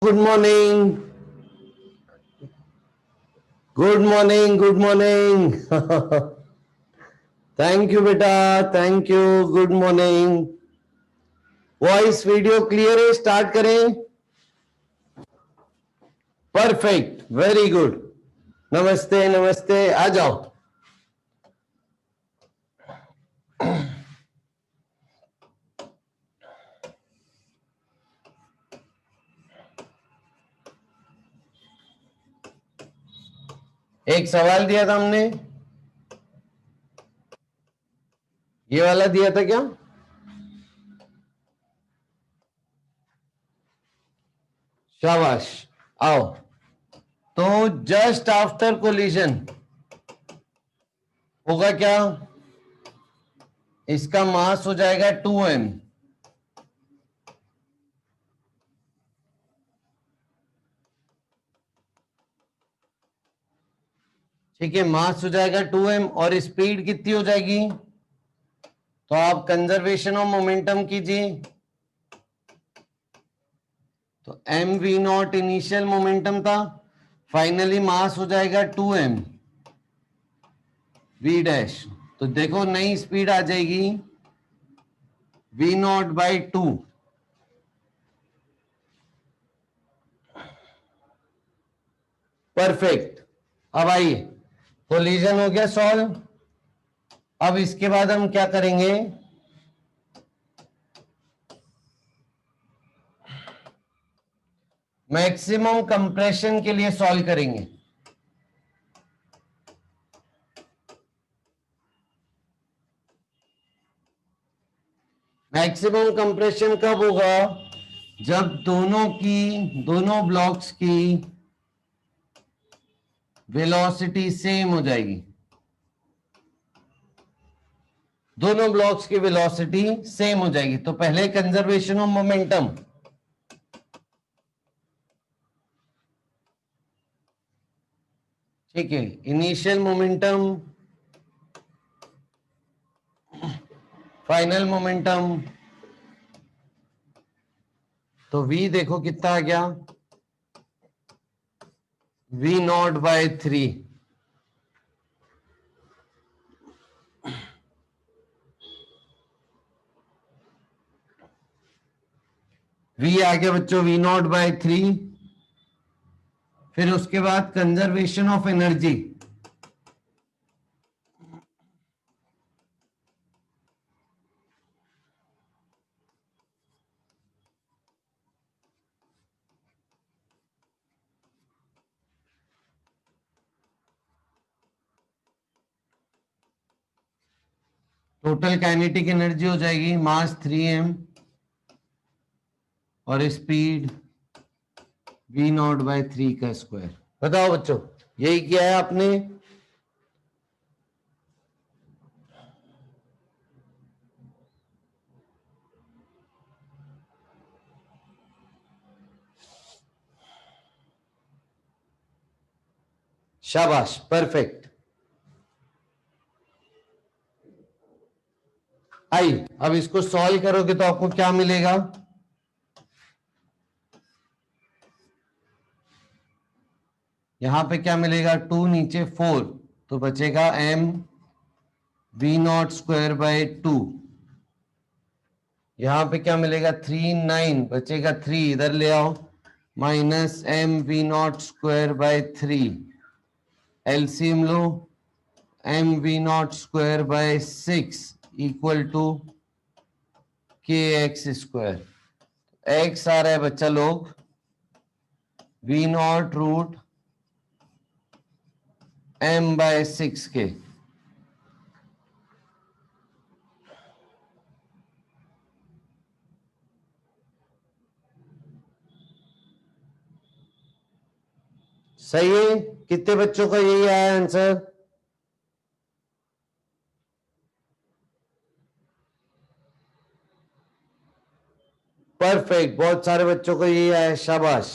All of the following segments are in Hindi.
Good morning. Good morning. Good morning. Thank you बेटा, thank you. Good morning. Voice video clear है? स्टार्ट करें। Perfect, very good. नमस्ते नमस्ते, आ जाओ। एक सवाल दिया था हमने, ये वाला दिया था क्या? शाबाश, आओ। तो जस्ट आफ्टर कोलिजन होगा क्या? इसका मास हो जाएगा 2m। ठीक है, मास हो जाएगा 2m और स्पीड कितनी हो जाएगी? तो आप कंजर्वेशन ऑफ मोमेंटम कीजिए। तो m v nought initial momentum था, फाइनली मास हो जाएगा 2m वी डैश। तो देखो नई स्पीड आ जाएगी वी नॉट बाई 2। परफेक्ट। अब आइए, कोलिजन हो गया सॉल्व। अब इसके बाद हम क्या करेंगे? मैक्सिमम कंप्रेशन के लिए सॉल्व करेंगे। मैक्सिमम कंप्रेशन कब होगा? जब दोनों ब्लॉक्स की वेलोसिटी सेम हो जाएगी। दोनों ब्लॉक्स की वेलोसिटी सेम हो जाएगी। तो पहले कंजर्वेशन ऑफ मोमेंटम, ठीक है, इनिशियल मोमेंटम, फाइनल मोमेंटम। तो v देखो कितना आ गया, v नॉट बाय 3। v आ गया बच्चों v नॉट बाय 3। फिर उसके बाद conservation of energy, total kinetic energy हो जाएगी मास 3m और स्पीड v नॉट बाय 3 का स्क्वायर। बताओ बच्चों, यही किया है आपने? शाबाश, परफेक्ट। आइए, अब इसको सॉल्व करोगे तो आपको क्या मिलेगा? यहां पे क्या मिलेगा? 2 नीचे 4, तो बचेगा m v nought square bye 2। यहां पे क्या मिलेगा? 3 9, बचेगा 3, इधर ले आओ, minus m v nought square by 3। LCM लो, m v nought square by 6 equal to k x square. X आ रहा है बच्चा लोग v nought root m by 6 k. सही है? कितने बच्चों का यही आया आंसर? परफेक्ट, बहुत सारे बच्चों को यही आया, शाबाश।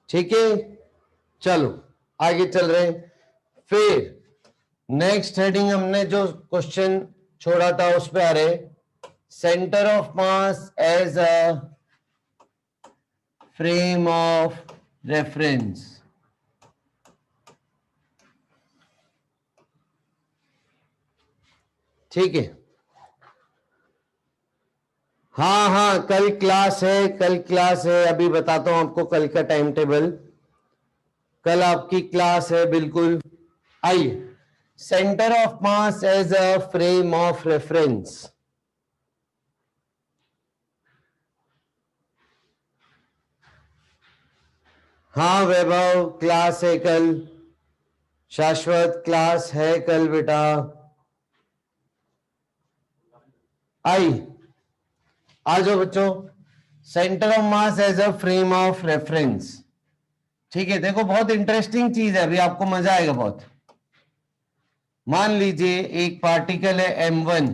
ठीक है, चलो आगे चल रहे हैं। फिर नेक्स्ट हेडिंग हमने जो क्वेश्चन छोड़ा था उस पे आ रहे, centre of mass as a frame of reference. ठीक है, हाँ हाँ कल क्लास है, कल क्लास है, अभी बताता हूं आपको कल का टाइम टेबल। कल आपकी क्लास है बिल्कुल। आइए, centre of mass as a frame of reference. हाँ वैभव क्लास है कल, शाश्वत क्लास है कल बेटा। आई आ जाओ बच्चों, centre of mass as a frame of reference. ठीक है, देखो बहुत इंटरेस्टिंग चीज है, अभी आपको मजा आएगा बहुत। मान लीजिए एक पार्टिकल है m1,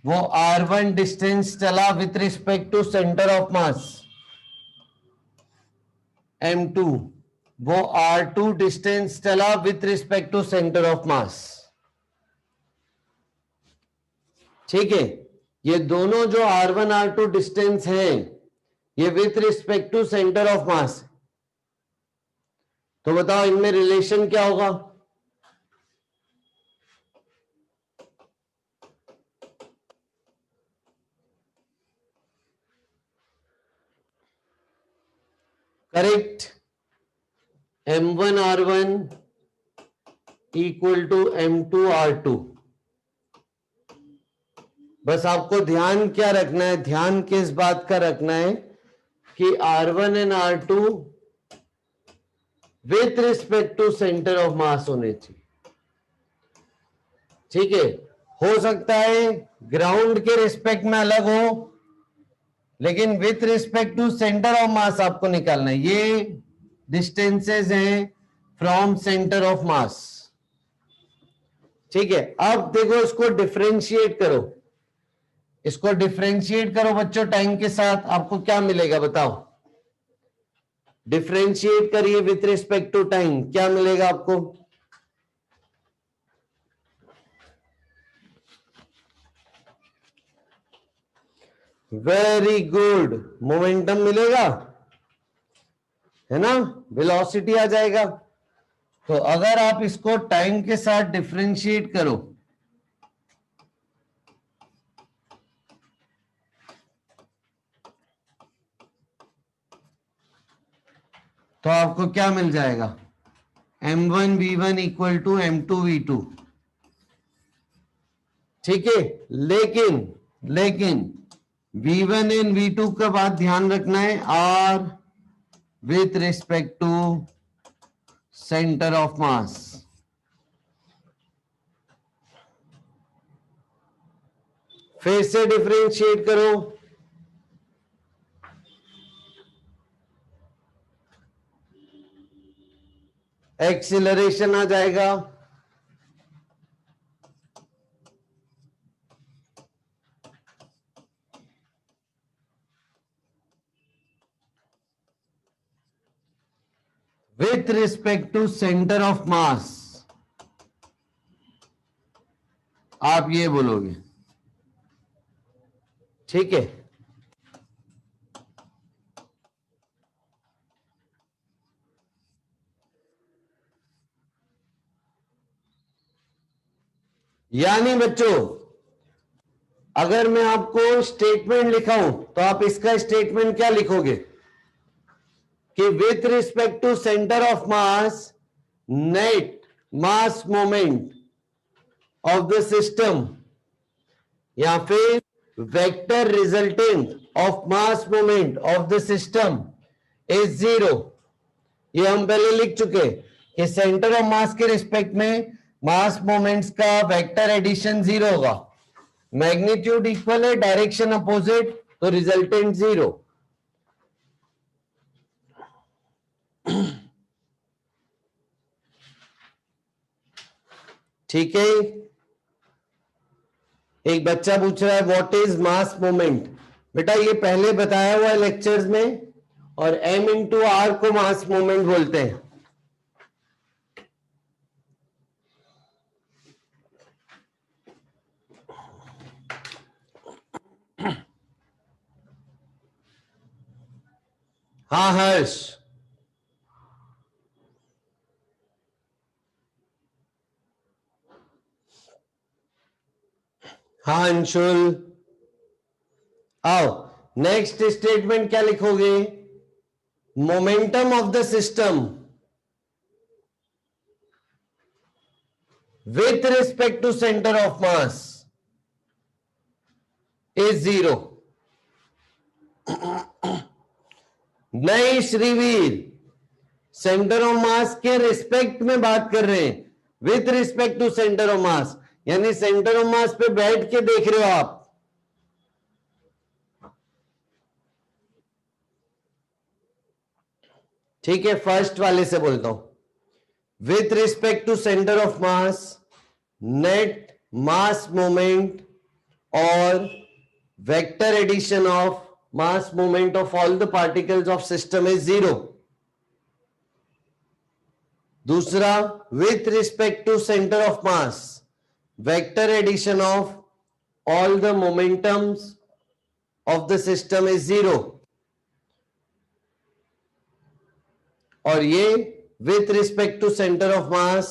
वो r1 डिस्टेंस चला with respect to centre of mass, m2 वो r2 डिस्टेंस चला with respect to centre of mass. ठीक है, ये दोनों जो r1 r2 डिस्टेंस हैं ये with respect to centre of mass. तो बताओ इनमें रिलेशन क्या होगा? Correct, m1 r1 equal to m2 r2। बस आपको ध्यान क्या रखना है, ध्यान किस बात का रखना है कि r1 and r2 with respect to centre of mass होने चाहिए। ठीक है, हो सकता है ग्राउंड के रिस्पेक्ट में अलग हो, लेकिन with respect to centre of mass आपको निकालना है। ये डिस्टेंसेस हैं फ्रॉम सेंटर ऑफ मास। ठीक है, अब देखो इसको डिफरेंशिएट करो, इसको डिफरेंशिएट करो बच्चों टाइम के साथ, आपको क्या मिलेगा बताओ? डिफरेंशिएट करिए विथ रिस्पेक्ट टू टाइम, क्या मिलेगा आपको? वेरी गुड, मोमेंटम मिलेगा, है ना, वेलोसिटी आ जाएगा। तो अगर आप इसको टाइम के साथ डिफरेंशिएट करो तो आपको क्या मिल जाएगा? m1 v1 equal to m2 v2। ठीक है, लेकिन v1 एंड v2 का बात ध्यान रखना है, r with respect to centre of mass. फिर से डिफरेंशिएट करो, एक्सीलरेशन आ जाएगा, with respect to centre of mass. आप ये बोलोगे, ठीक है। यानी बच्चों अगर मैं आपको स्टेटमेंट लिखाऊं तो आप इसका स्टेटमेंट क्या लिखोगे कि with respect to centre of mass net mass moment of the system, या फिर vector resultant of mass moment of the system is zero. ये हम पहले लिख चुके कि सेंटर ऑफ मास के रिस्पेक्ट में मास मोमेंट्स का वेक्टर एडिशन जीरो होगा, मैग्नीट्यूड इक्वल है, डायरेक्शन अपोजिट, तो रिजल्टेंट जीरो। ठीक है, एक बच्चा पूछ रहा है व्हाट इज मास मोमेंट। बेटा ये पहले बताया हुआ है लेक्चर्स में, और m इंटू आर को मास मोमेंट बोलते हैं। हाँ हर्ष, हाँ अंशुल, आओ नेक्स्ट स्टेटमेंट क्या लिखोगे? Momentum of the system with respect to center of mass is 0। नहीं श्रीवीर, सेंटर ऑफ मास के रिस्पेक्ट में बात कर रहे हैं, with respect to centre of mass, यानी सेंटर ऑफ मास पे बैठ के देख रहे हो आप। ठीक है, फर्स्ट वाले से बोलता हूं, with respect to centre of mass net mass moment और vector addition of mass moment of all the particles of system is 0। दूसरा, with respect to centre of mass vector addition of all the momentums of the system is 0। और ये with respect to centre of mass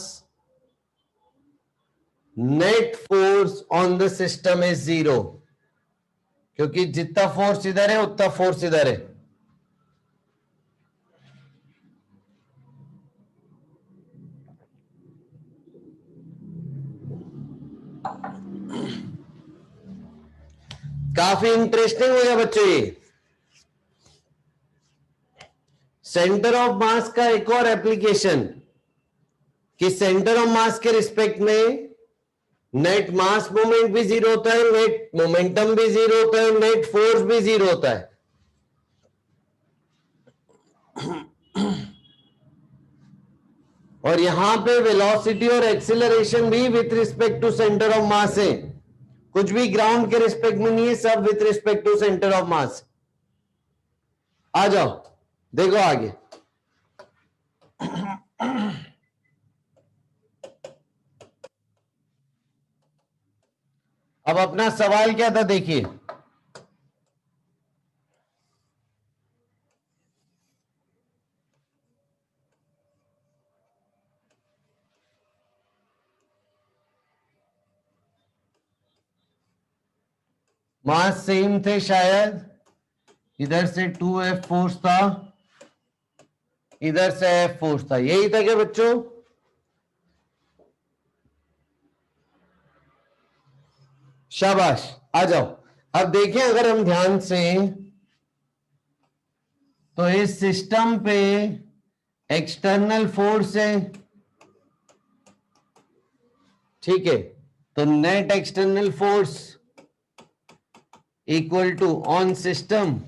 net force on the system is 0, क्योंकि जितना फोर्स इधर है उतना फोर्स इधर है। काफी इंटरेस्टिंग हो गया बच्चों ये। सेंटर ऑफ मास का एक और एप्लीकेशन कि सेंटर ऑफ मास के रिस्पेक्ट में नेट मास मोमेंट भी 0 होता है, नेट मोमेंटम भी 0 होता है, नेट फोर्स भी 0 होता है। और यहां पे वेलोसिटी और एक्सीलरेशन भी with respect to centre of mass है, कुछ भी ग्राउंड के रिस्पेक्ट में नहीं है, सब with respect to centre of mass. आ जाओ देखो आगे। अब अपना सवाल क्या था देखिए, मास सेम थे शायद, इधर से 2F फोर्स था, इधर से F फोर्स था, यही था क्या बच्चों? शाबाश, आ जाओ। अब देखिए अगर हम ध्यान से, तो इस सिस्टम पे एक्सटर्नल फोर्स है, ठीक है, तो net external force equal to on system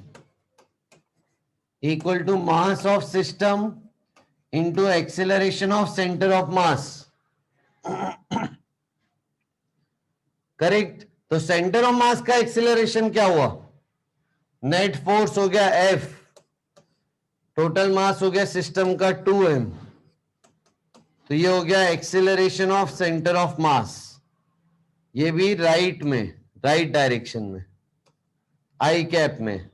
equal to mass of system into acceleration of centre of mass. Correct. तो सेंटर ऑफ मास का एक्सेलरेशन क्या हुआ? नेट फोर्स हो गया F, टोटल मास हो गया सिस्टम का 2m, तो ये हो गया acceleration of centre of mass, ये भी राइट में, राइट डायरेक्शन में, आई कैप में।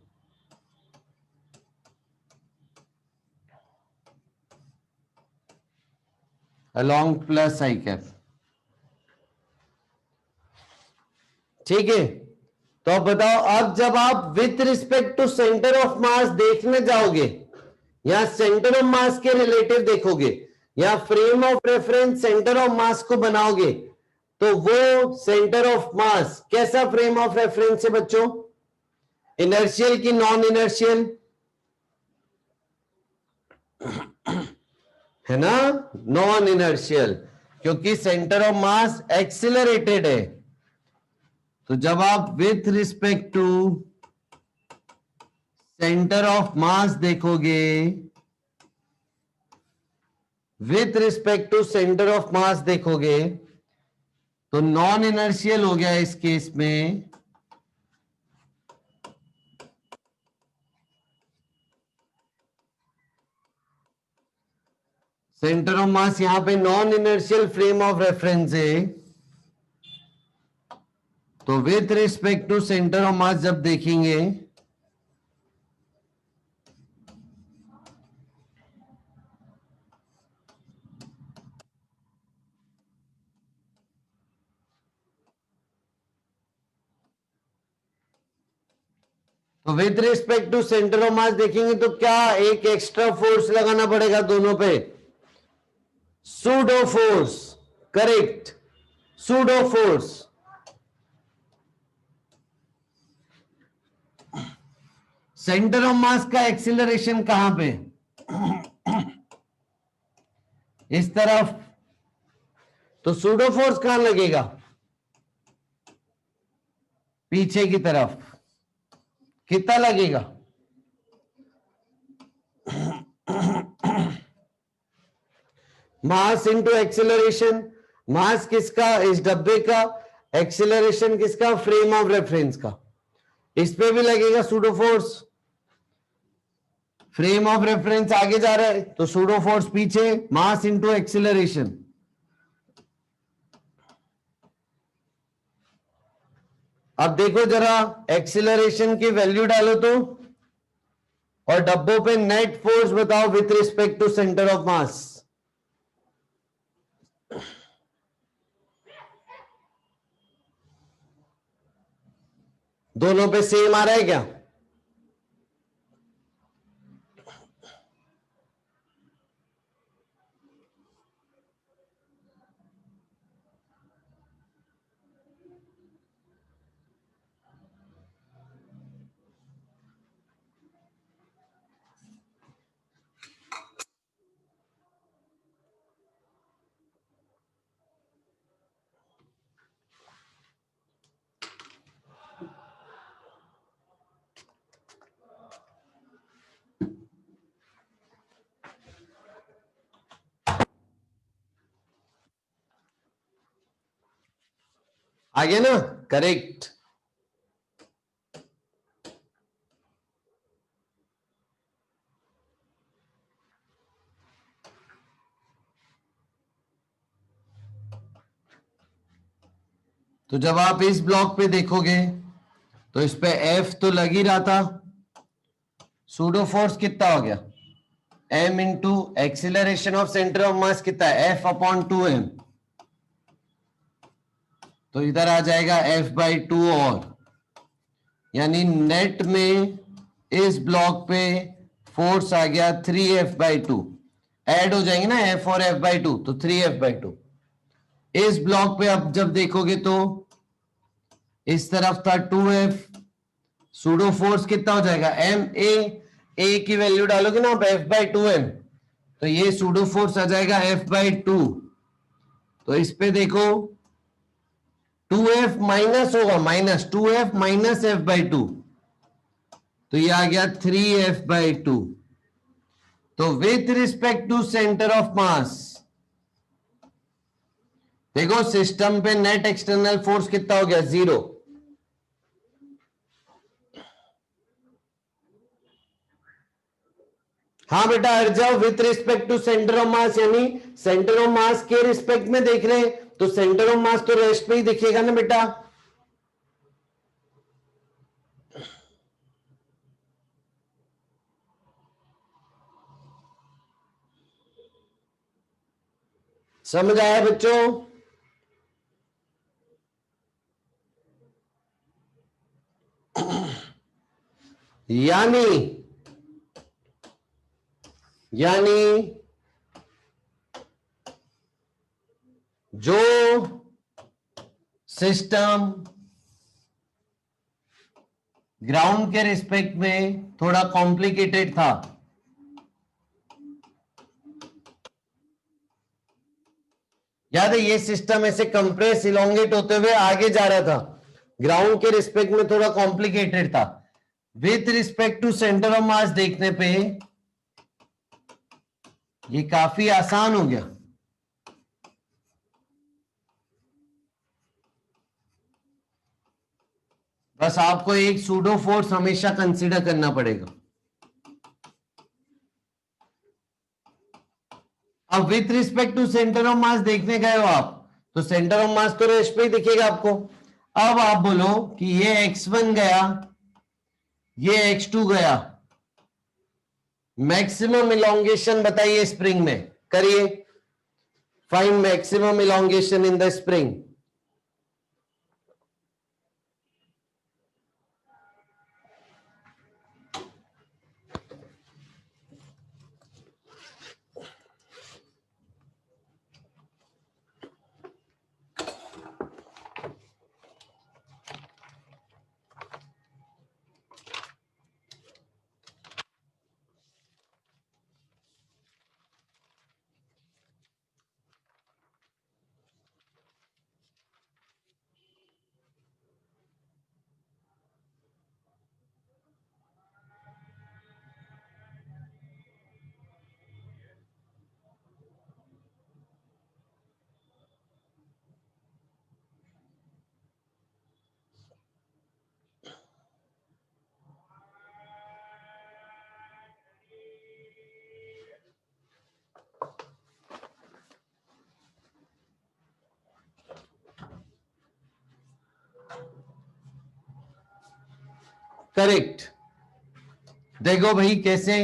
अलोंग प्लस आई कैप, ठीक है। तो अब बताओ, अब जब आप with respect to centre of mass देखने जाओगे, या सेंटर ऑफ मास के रिलेटिव देखोगे, या frame of reference centre of मास को बनाओगे, तो वो सेंटर ऑफ मास कैसा फ्रेम ऑफ रेफरेंस है बच्चों? इनर्शियल की नॉन इनर्शियल? है ना, नॉन इनर्शियल, क्योंकि सेंटर ऑफ मास एक्सिलरेटेड है। तो जब आप with respect to centre of mass देखोगे, with respect to centre of mass देखोगे, तो नॉन इनर्शियल हो गया इस केस में, सेंटर ऑफ मास यहां पे non inertial frame of reference है, तो with respect to centre of mass जब देखेंगे तो with respect to centre of mass देखेंगे तो क्या एक एक्स्ट्रा फोर्स लगाना पड़ेगा दोनों पे, pseudo force, correct, pseudo force. Centre of mass का एक्सीलरेशन कहां पे, इस तरफ, तो सूडो फोर्स कहां लगेगा, पीछे की तरफ। कितना लगेगा, मास इंटू एक्सीलरेशन, मास किसका, इस डब्बे का, एक्सीलरेशन किसका, फ्रेम ऑफ रेफरेंस का, इस पे भी लगेगा pseudo force. Frame of reference आगे जा रहा है तो सूडो फोर्स पीछे, मास इंटू एक्सीलरेशन। अब देखो जरा एक्सीलरेशन की वैल्यू डालो तो, और डब्बों पे नेट फोर्स बताओ with respect to centre of mass. दोनों पे सेम आ रहा है क्या, आ गया ना, करेक्ट। तो जब आप इस ब्लॉक पे देखोगे तो इस पे F तो लग ही रहा था, सूडो फोर्स कितना हो गया, m into acceleration of centre of mass कितना है, F/2m, तो इधर आ जाएगा F/2, और यानी नेट में इस ब्लॉक पे फोर्स आ गया 3F/2, ऐड हो जाएंगे ना F और F/2, तो 3F/2। इस ब्लॉक पे अब जब देखोगे तो इस तरफ था 2F, सूडो फोर्स कितना हो जाएगा, a की वैल्यू डालोगे ना आप F/2m, तो ये सूडो फोर्स आ जाएगा F/2। तो इस पे देखो 2F माइनस होगा, माइनस 2F माइनस F/2, तो ये आ गया 3F/2। तो with respect to centre of mass देखो सिस्टम पे नेट एक्सटर्नल फोर्स कितना हो गया, 0। हाँ बेटा हट जाओ, with respect to centre of mass, यानी सेंटर ऑफ मास के रिस्पेक्ट में देख रहे हैं तो सेंटर ऑफ मास तो रेस्ट पे ही दिखेगा ना बेटा। समझ आया बच्चों, यानी यानी जो सिस्टम ग्राउंड के रिस्पेक्ट में थोड़ा कॉम्प्लिकेटेड था, याद है ये सिस्टम ऐसे कंप्रेस इलोंगेट होते हुए आगे जा रहा था, ग्राउंड के रिस्पेक्ट में थोड़ा कॉम्प्लिकेटेड था, with respect to centre of mass देखने पे ये काफी आसान हो गया। बस आपको एक सूडो फोर्स हमेशा कंसीडर करना पड़ेगा। अब with respect to centre of mass देखने गए हो आप, तो सेंटर ऑफ मास तो रेस्ट पे ही दिखेगा आपको। अब आप बोलो कि ये x1 गया, ये x2 गया, मैक्सिमम इलोंगेशन बताइए स्प्रिंग में, करिए। Find maximum elongation in the spring. Correct. देखो भाई कैसे,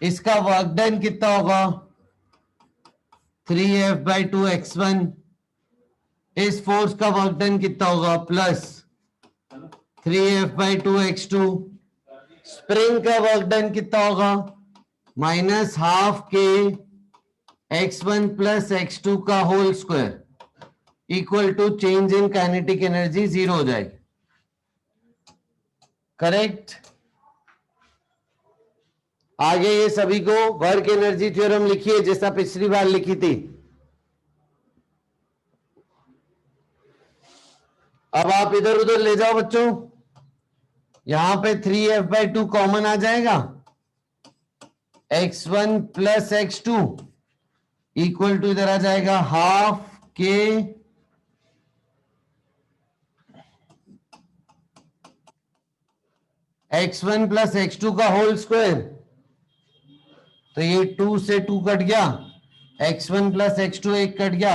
इसका वर्क डन कितना होगा, 3F/2x1। इस फोर्स का वर्क डन कितना होगा, प्लस 3F/2x2। स्प्रिंग का वर्क डन कितना होगा, minus half k x1 plus x2 का whole square equal to change in kinetic energy 0 हो जाएगी। करेक्ट। आगे ये सभी को वर्क एनर्जी थ्योरम लिखिए जैसा पिछली बार लिखी थी। अब आप इधर उधर ले जाओ बच्चों, यहां पे 3F/2 कॉमन आ जाएगा, x1 plus x2 equal to इधर आ जाएगा half k x1 plus x2 का होल स्क्वायर। तो ये 2 से 2 कट गया, x1 प्लस x2 एक कट गया,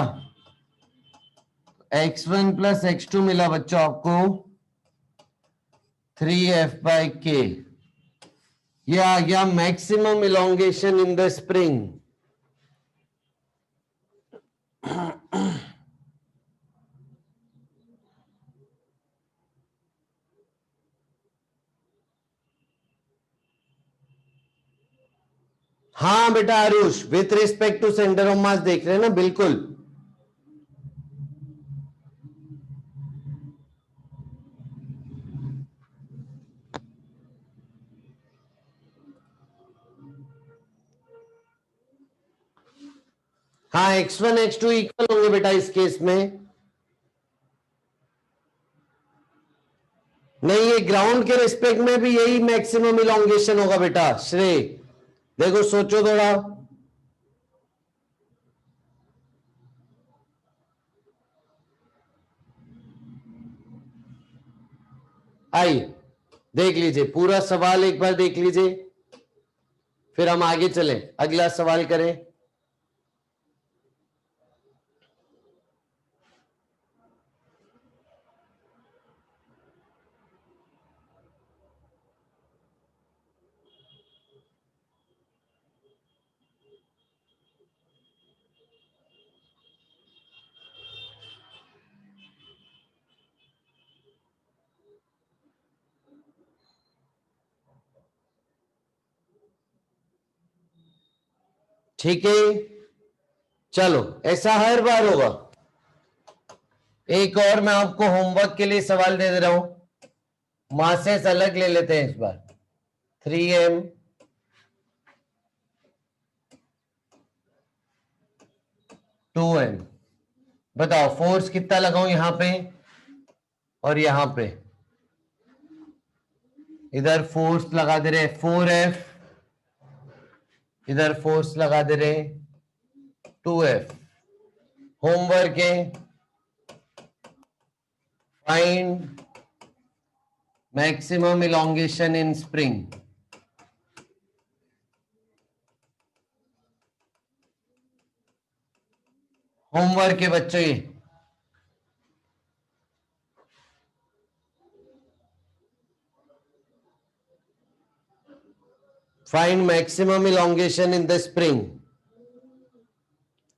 x1 प्लस x2 मिला बच्चों आपको 3F/k। ये आ गया maximum elongation in the spring. हाँ बेटा Aarush, with respect to centre of mass देख रहे हैं ना, बिल्कुल। हाँ x1 x2 इक्वल होंगे बेटा इस केस में। नहीं, ये ग्राउंड के रिस्पेक्ट में भी यही मैक्सिमम इलोंगेशन होगा बेटा श्रेय। देखो सोचो थोड़ा, आइए देख लीजिए पूरा सवाल एक बार देख लीजिए, फिर हम आगे चले अगला सवाल करें। ठीक है, चलो ऐसा हर बार होगा। एक और मैं आपको होमवर्क के लिए सवाल दे दे रहा हूं, मासेस अलग ले लेते हैं इस बार। 3m 2m, बताओ फोर्स कितना लगाऊं यहां पे और यहां पे। इधर फोर्स लगा दे रहे 4F, इधर फोर्स लगा दे रहे 2F। होमवर्क है find maximum elongation in spring. Homework है बच्चों ये। Find maximum elongation in the spring.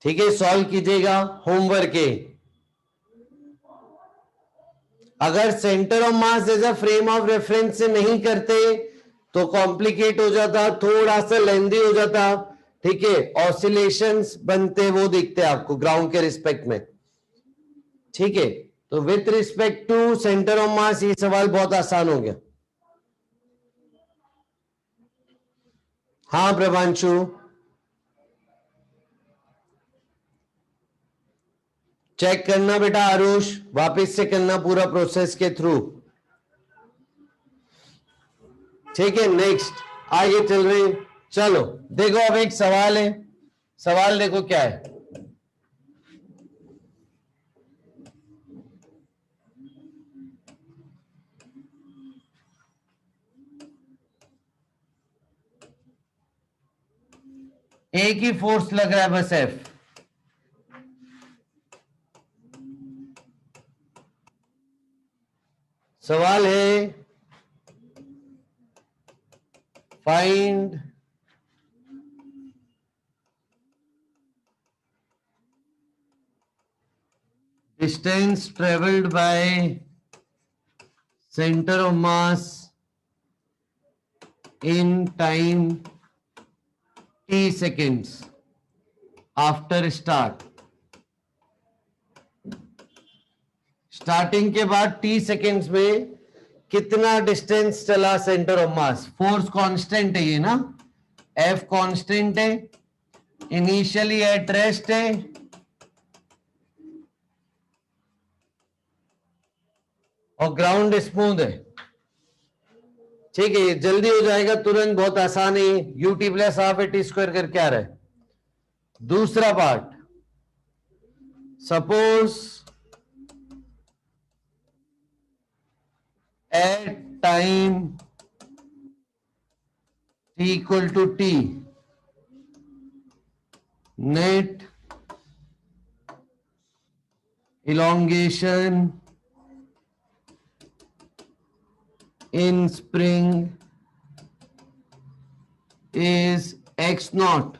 ठीक है, सॉल्व कीजिएगा, होमवर्क है। अगर centre of mass as a frame of reference से नहीं करते तो कॉम्प्लिकेट हो जाता, थोड़ा सा लेंदी हो जाता। ठीक है, ऑसिलेशंस बनते वो दिखते आपको ग्राउंड के रिस्पेक्ट में। ठीक है, तो with respect to centre of mass ये सवाल बहुत आसान हो गया। हाँ प्रभांशु, चेक करना बेटा, आरुष वापस से करना पूरा प्रोसेस के थ्रू। ठीक है, नेक्स्ट आगे चल रहे हैं। चलो देखो, अब एक सवाल है, सवाल देखो क्या है। एक ही फोर्स लग रहा है बस, एफ। सवाल है find distance travelled by centre of mass in time t seconds after start. Starting के बाद t सेकेंड्स में कितना डिस्टेंस चला centre of mass. Force constant है ये ना, F कांस्टेंट है, इनिशियली एट रेस्ट है, और ग्राउंड स्मूथ है। ठीक है, ये जल्दी हो जाएगा तुरंत, बहुत आसान है। ut plus half a t square करके आ रहा है। दूसरा part, suppose at time t equal to t, net elongation in spring is x nought.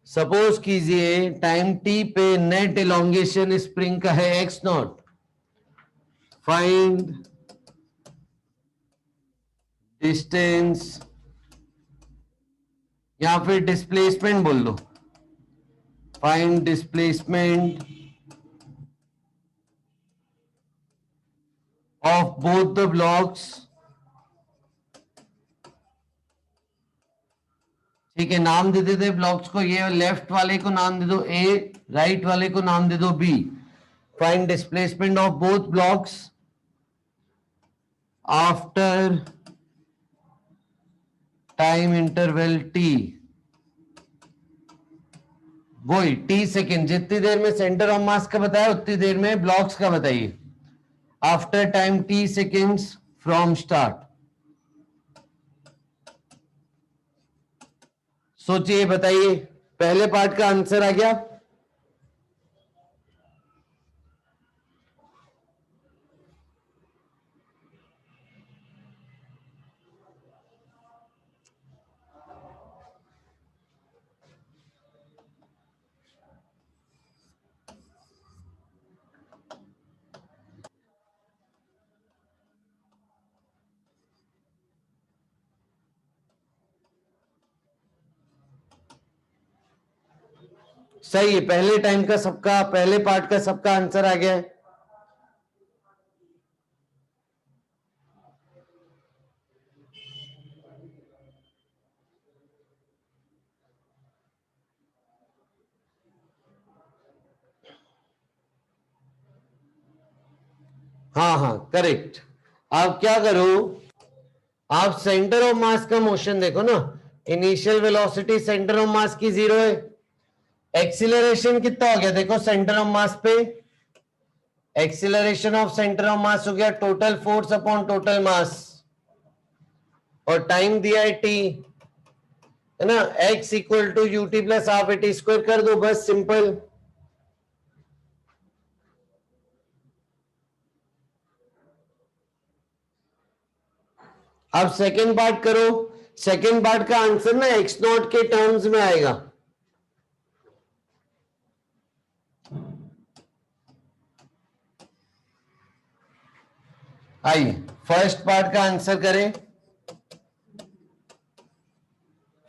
Suppose कीजिए टाइम t पे नेट elongation स्प्रिंग का है x नॉट। फाइंड डिस्टेंस, या फिर डिस्प्लेसमेंट बोल दो। Find displacement of both the blocks. ठीक है, नाम दे देते ब्लॉक्स को, ये लेफ्ट वाले को नाम दे दो A, राइट वाले को नाम दे दो B। Find displacement of both blocks after time interval t। वही t सेकेंड, जितनी देर में सेंटर ऑफ मास का बताया उतनी देर में ब्लॉक्स का बताइए। After time t seconds from start. सोचिए, बताइए, पहले पार्ट का आंसर आ गया। सही है, पहले टाइम का सबका, पहले पार्ट का सबका आंसर आ गया है। हाँ हाँ करेक्ट। आप क्या करो, आप सेंटर ऑफ मास का मोशन देखो ना। इनिशियल वेलोसिटी सेंटर ऑफ मास की 0 है। एक्सीलरेशन कितना हो गया देखो सेंटर ऑफ मास पे। Acceleration of centre of mass हो गया total force upon total mass, और टाइम दिया है t, है ना। x equal to u t plus half a t square कर दो बस, सिंपल। अब सेकेंड पार्ट करो। सेकेंड पार्ट का आंसर ना एक्स नॉट के टर्म्स में आएगा। आइए फर्स्ट पार्ट का आंसर करें।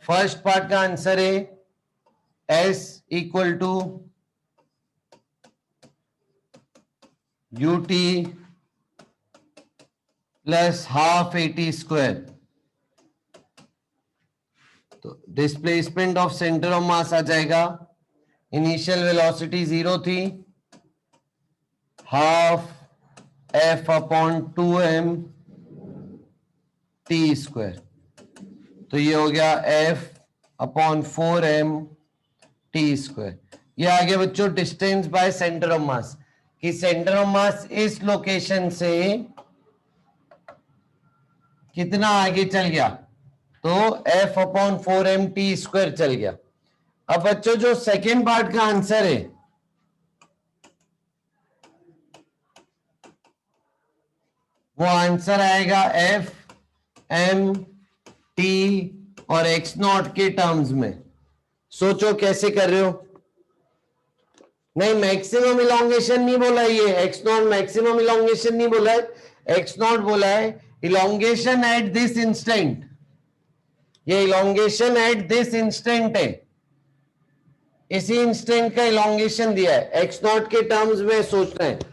फर्स्ट पार्ट का आंसर है s equal to ut plus half a t square. तो displacement of centre of mass आ जाएगा। इनिशियल वेलोसिटी 0 थी, half f upon 2m T square. तो ये हो गया f upon 4m t square. ये आ गया बच्चों डिस्टेंस बाय सेंटर ऑफ मास, कि सेंटर ऑफ मास इस लोकेशन से कितना आगे चल गया, तो f upon 4m t square चल गया। अब बच्चों जो सेकेंड पार्ट का आंसर है वो आंसर आएगा f m t और x नॉट के टर्म्स में। सोचो कैसे कर रहे हो। नहीं मैक्सिमम इलोंगेशन नहीं बोला, ये एक्स नॉट मैक्सिमम इलोंगेशन नहीं बोला है, एक्स नॉट बोला है इलोंगेशन एट दिस इंस्टेंट। ये इलोंगेशन एट दिस इंस्टेंट है, इसी इंस्टेंट का इलोंगेशन दिया है, एक्स नॉट के टर्म्स में सोचना है।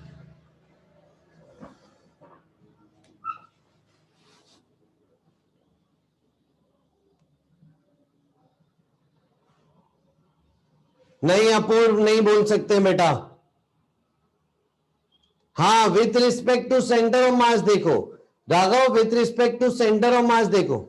नहीं अपूर्व नहीं बोल सकते बेटा। हाँ with respect to centre of mass देखो Raghav, with respect to centre of mass देखो।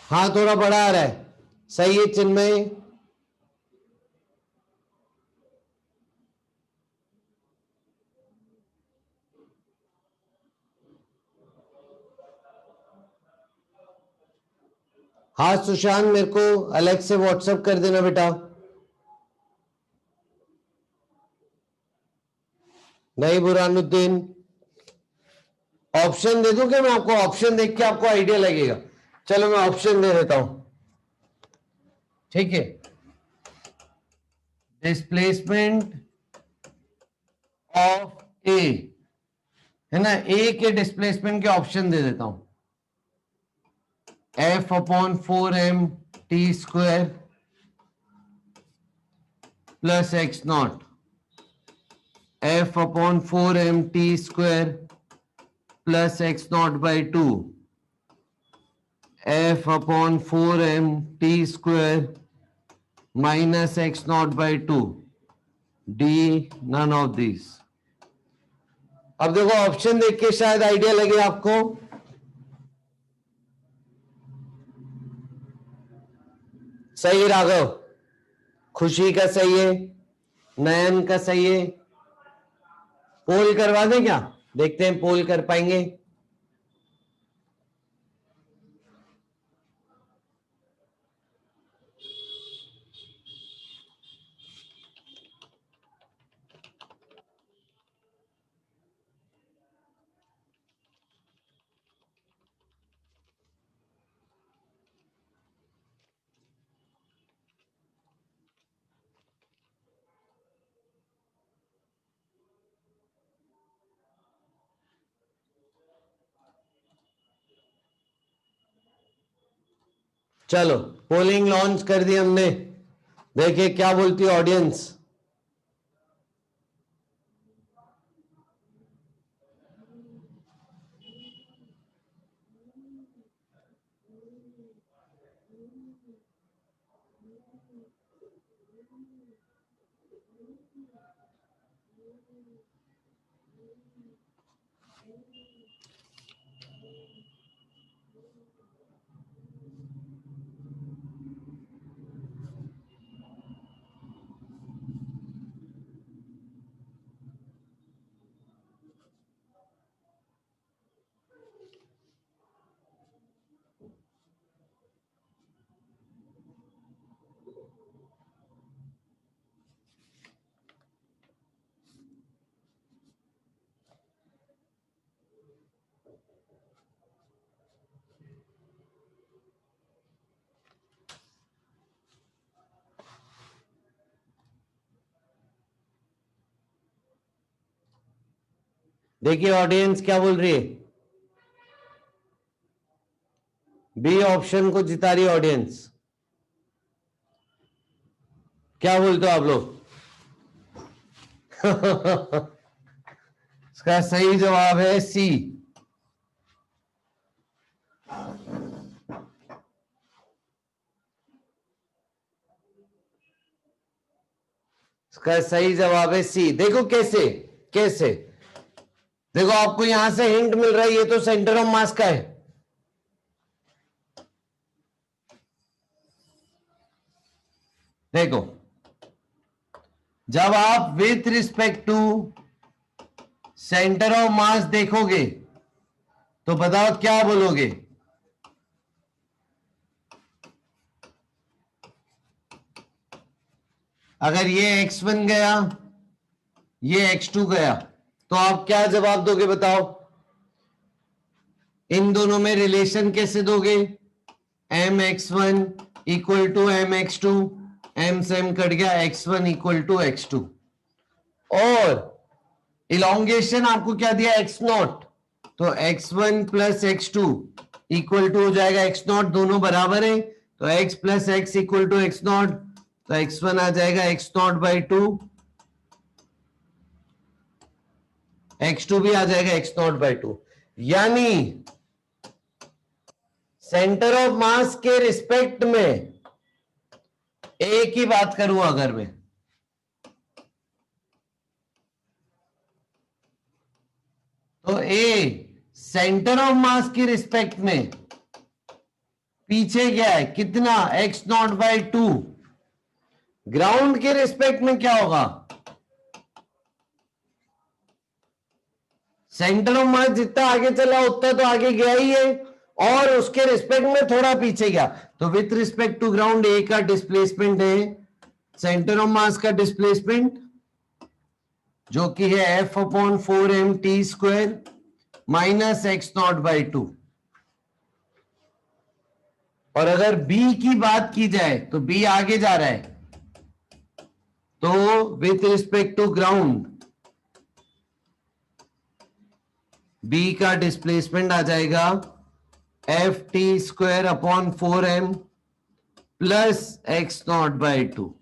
हाँ थोड़ा बड़ा आ रहा है, सही है चिन्मय। हाँ सुशांत मेरे को अलग से व्हाट्सएप कर देना बेटा। नहीं बुरहानुद्दीन, ऑप्शन दे दूं क्या मैं आपको? ऑप्शन देख के आपको आइडिया लगेगा। चलो मैं ऑप्शन दे देता हूं, ठीक है। डिस्प्लेसमेंट ऑफ ए है ना, ए के डिस्प्लेसमेंट के ऑप्शन दे देता हूं। F upon 4m t square plus x nought, F upon 4m t square plus x nought by 2, F upon 4m t square minus x nought by 2, D none of this. अब देखो ऑप्शन देख के शायद आइडिया लगे आपको। सही राघव, खुशी का सही है, नयन का सही है। पोल करवा दें क्या? देखते हैं पोल कर पाएंगे। चलो पोलिंग लॉन्च कर दी हमने, देखिए क्या बोलती है ऑडियंस। देखिए ऑडियंस क्या बोल रही है, बी ऑप्शन को जिता रही ऑडियंस। क्या बोलते हो आप लोग? इसका सही जवाब है सी। इसका सही जवाब है सी। देखो कैसे कैसे, देखो आपको यहां से हिंट मिल रहा है, ये तो सेंटर ऑफ मास का है। देखो जब आप with respect to centre of mass देखोगे तो बताओ क्या बोलोगे? अगर ये x1 गया, ये x2 गया, तो आप क्या जवाब दोगे बताओ? इन दोनों में रिलेशन कैसे दोगे? mx1 equal to mx2, m से m कट गया, x1 इक्वल टू x2, और इलोंगेशन आपको क्या दिया? x0, तो x1 plus x2 equal to हो जाएगा x0, दोनों बराबर है, तो x plus x equal to x0, तो x1 आ जाएगा x0 बाई 2, x2 भी आ जाएगा x0 बाई 2। यानी सेंटर ऑफ मास के रिस्पेक्ट में ए की बात करूं अगर मैं, तो ए सेंटर ऑफ मास की रिस्पेक्ट में पीछे क्या है? कितना? x0 by 2। ग्राउंड के रिस्पेक्ट में क्या होगा? सेंटर ऑफ मास जितना आगे चला उतना तो आगे गया ही है, और उसके रिस्पेक्ट में थोड़ा पीछे गया, तो विथ रिस्पेक्ट टू ग्राउंड ए का डिस्प्लेसमेंट है सेंटर ऑफ मास का डिस्प्लेसमेंट, जो कि है f upon 4m² minus x0 by 2। और अगर b की बात की जाए तो b आगे जा रहा है, तो with respect to ground b का डिस्प्लेसमेंट आ जाएगा ft² upon 4m plus x0 by 2।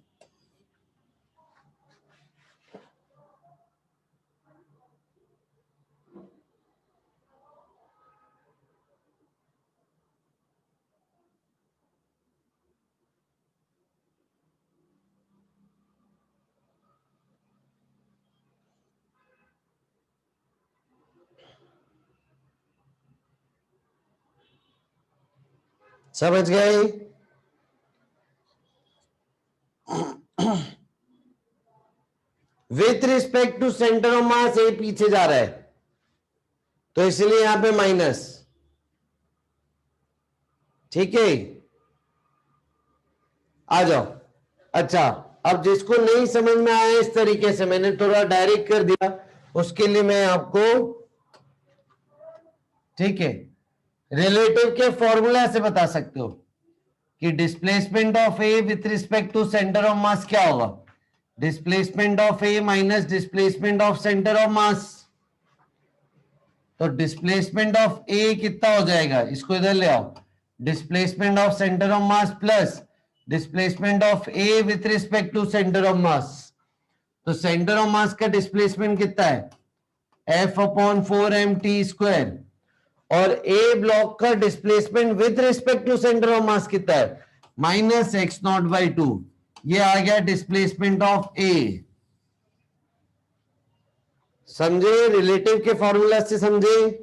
समझ गए? With respect to centre of mass A पीछे जा रहा है, तो इसलिए यहां पे माइनस। ठीक है, आ जाओ। अच्छा, अब जिसको नहीं समझ में आया इस तरीके से मैंने थोड़ा डायरेक्ट कर दिया, उसके लिए मैं आपको, ठीक है, रिलेटिव के फॉर्मूला से बता सकते हो कि displacement of A with respect to centre of mass क्या होगा? Displacement of A minus displacement of centre of mass. तो डिस्प्लेसमेंट ऑफ ए कितना हो जाएगा? इसको इधर ले आओ, displacement of centre of mass plus displacement of A with respect to centre of mass. तो सेंटर ऑफ मास का डिस्प्लेसमेंट कितना है, F/4 mt², और ए ब्लॉक का displacement with respect to centre of mass कितना है, -x0/2। ये आ गया डिस्प्लेसमेंट ऑफ ए। समझे, रिलेटिव के फॉर्मूला से समझे।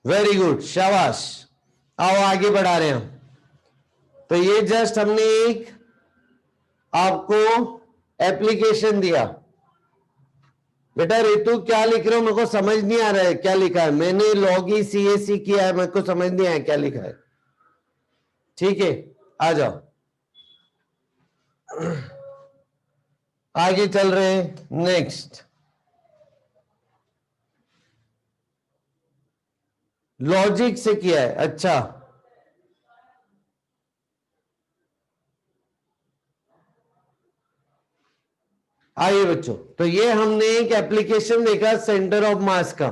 वेरी गुड, शाबाश। आओ आगे बढ़ा रहे हैं हम। तो ये जस्ट हमने एक आपको एप्लीकेशन दिया। बेटा रितु क्या लिख रहे हो, मेरे को समझ नहीं आ रहा है क्या लिखा है। मैंने लॉगी CAC किया है, मेरे को समझ नहीं आया क्या लिखा है। ठीक है, आ जाओ आगे चल रहे हैं। नेक्स्ट लॉजिक से किया है। अच्छा, आइए बच्चों, तो ये हमने एक एप्लीकेशन देखा सेंटर ऑफ मास का।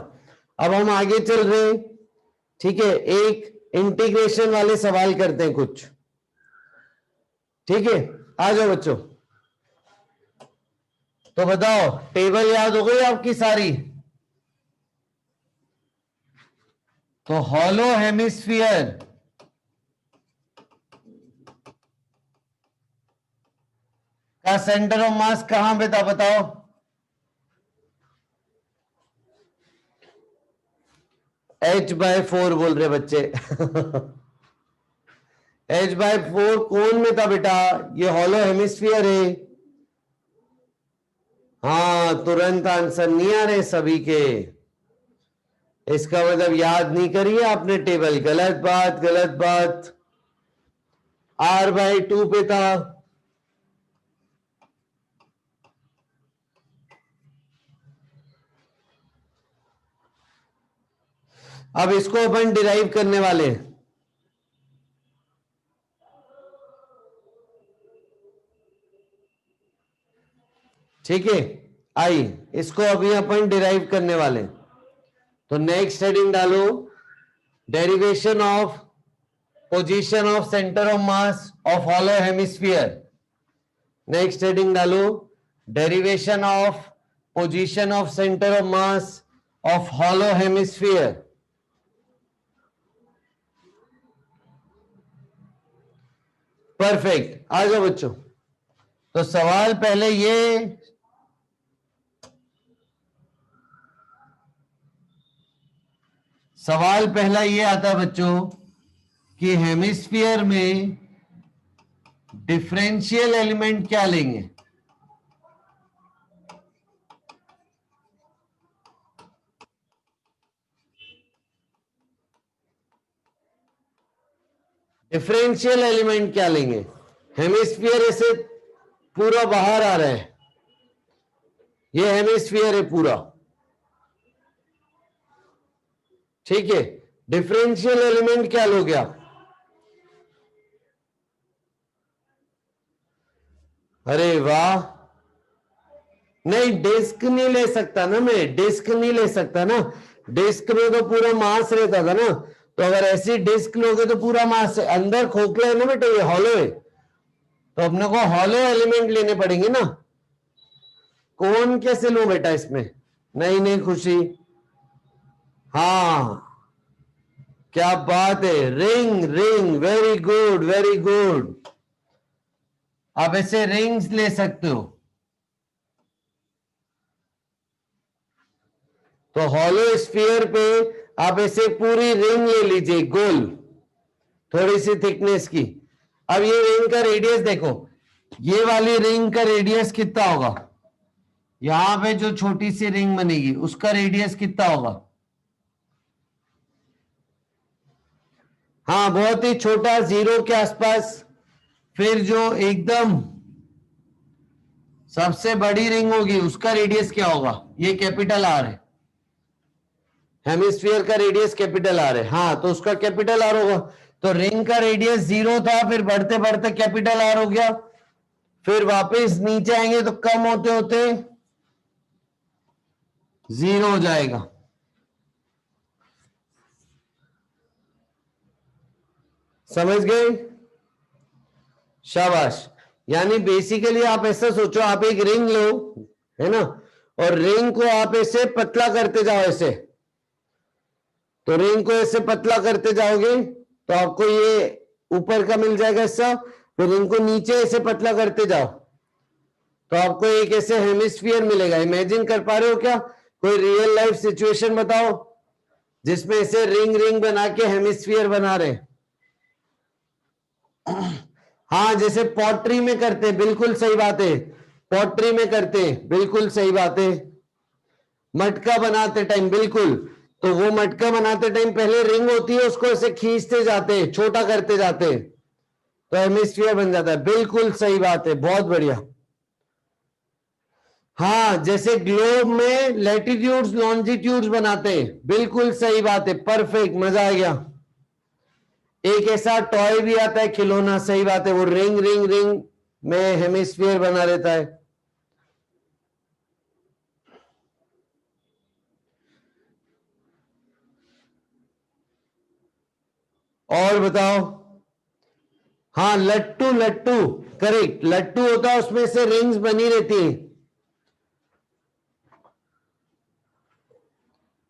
अब हम आगे चल रहे हैं। ठीक है, एक इंटीग्रेशन वाले सवाल करते हैं कुछ। ठीक है, आ जाओ बच्चों। तो बताओ, टेबल याद हो गई आपकी सारी। तो हॉलो हेमिस्फीयर का सेंटर ऑफ मास कहां पे था, बताओ। H/4 बोल रहे बच्चे H/4 कौन में था बेटा, ये हॉलो हेमिस्फीयर है। हाँ, तुरंत आंसर नहीं आ रहे सभी के, इसका मतलब याद नहीं करिए आपने टेबल। गलत बात, गलत बात। R/2 पे था। अब इसको अपन डिराइव करने वाले हैं। ठीक है, आइए इसको अभी अपन डिराइव करने वाले हैं। तो नेक्स्ट हेडिंग डालो, derivation of position of centre of mass of hollow hemisphere. Next heading डालो, derivation of position of centre of mass of hollow hemisphere. Perfect, आ जाओ बच्चों। तो सवाल पहले सवाल पहला ये आता है बच्चों कि हेमिस्फीयर में डिफरेंशियल एलिमेंट क्या लेंगे। डिफरेंशियल एलिमेंट क्या लेंगे। हेमिस्फीयर ऐसे पूरा बाहर आ रहा है, ये हेमिस्फीयर है पूरा। ठीक है, डिफरेंशियल एलिमेंट क्या लोगे आप। अरे वाह, नहीं डिस्क नहीं ले सकता ना मैं, डिस्क नहीं ले सकता ना। डिस्क में तो पूरा मास रहता था ना, तो अगर ऐसी डिस्क लोगे तो पूरा मास अंदर खोखला है ना बेटा, ये हॉलो है, तो अपने को हॉलो एलिमेंट लेने पड़ेंगे ना। कौन कैसे लो बेटा इसमें, नहीं नहीं खुशी, हाँ क्या बात है, ring ring, very good very good. आप ऐसे रिंग्स ले सकते हो। तो हॉलो स्फीयर पे आप ऐसे पूरी रिंग ले लीजिए गोल, थोड़ी सी थिकनेस की। अब ये रिंग का रेडियस देखो, ये वाली रिंग का रेडियस कितना होगा, यहां पे जो छोटी सी रिंग बनेगी उसका रेडियस कितना होगा। हाँ बहुत ही छोटा, 0 के आसपास। फिर जो एकदम सबसे बड़ी रिंग होगी उसका रेडियस क्या होगा? ये कैपिटल आर है, हेमिस्फीयर का रेडियस कैपिटल आर है। हाँ, तो उसका कैपिटल आर होगा। तो रिंग का रेडियस 0 था, फिर बढ़ते बढ़ते कैपिटल आर हो गया, फिर वापस नीचे आएंगे तो कम होते होते 0 हो जाएगा। समझ गए? शाबाश। यानी बेसिकली आप ऐसा सोचो, आप एक रिंग लो, है ना, और रिंग को आप ऐसे पतला करते जाओ ऐसे, तो रिंग को ऐसे पतला करते जाओगे तो आपको ये ऊपर का मिल जाएगा ऐसा, फिर रिंग को नीचे ऐसे पतला करते जाओ तो आपको एक ऐसे हेमिस्फीयर मिलेगा। इमेजिन कर पा रहे हो क्या? कोई रियल लाइफ सिचुएशन बताओ जिसमें ऐसे रिंग रिंग बना के हेमिस्फीयर बना रहे। हाँ, जैसे पॉटरी में करते, बिल्कुल सही बात है, पॉटरी में करते, बिल्कुल सही बात है। मटका बनाते टाइम, बिल्कुल, तो वो मटका बनाते टाइम पहले रिंग होती है, उसको ऐसे खींचते जाते, छोटा करते जाते, तो हेमिस्फीयर बन जाता है। बिल्कुल सही बात है, बहुत बढ़िया। हाँ, जैसे ग्लोब में लैटिट्यूड्स लॉन्जिट्यूड्स बनाते हैं, बिल्कुल सही बात है, परफेक्ट, मजा आ गया। एक ऐसा टॉय भी आता है, खिलौना, सही बात है, वो रिंग रिंग रिंग में हेमिस्फीयर बना देता है। और बताओ। हाँ, लट्टू, लट्टू, करेक्ट, लट्टू होता है, उसमें से रिंग्स बनी रहती है,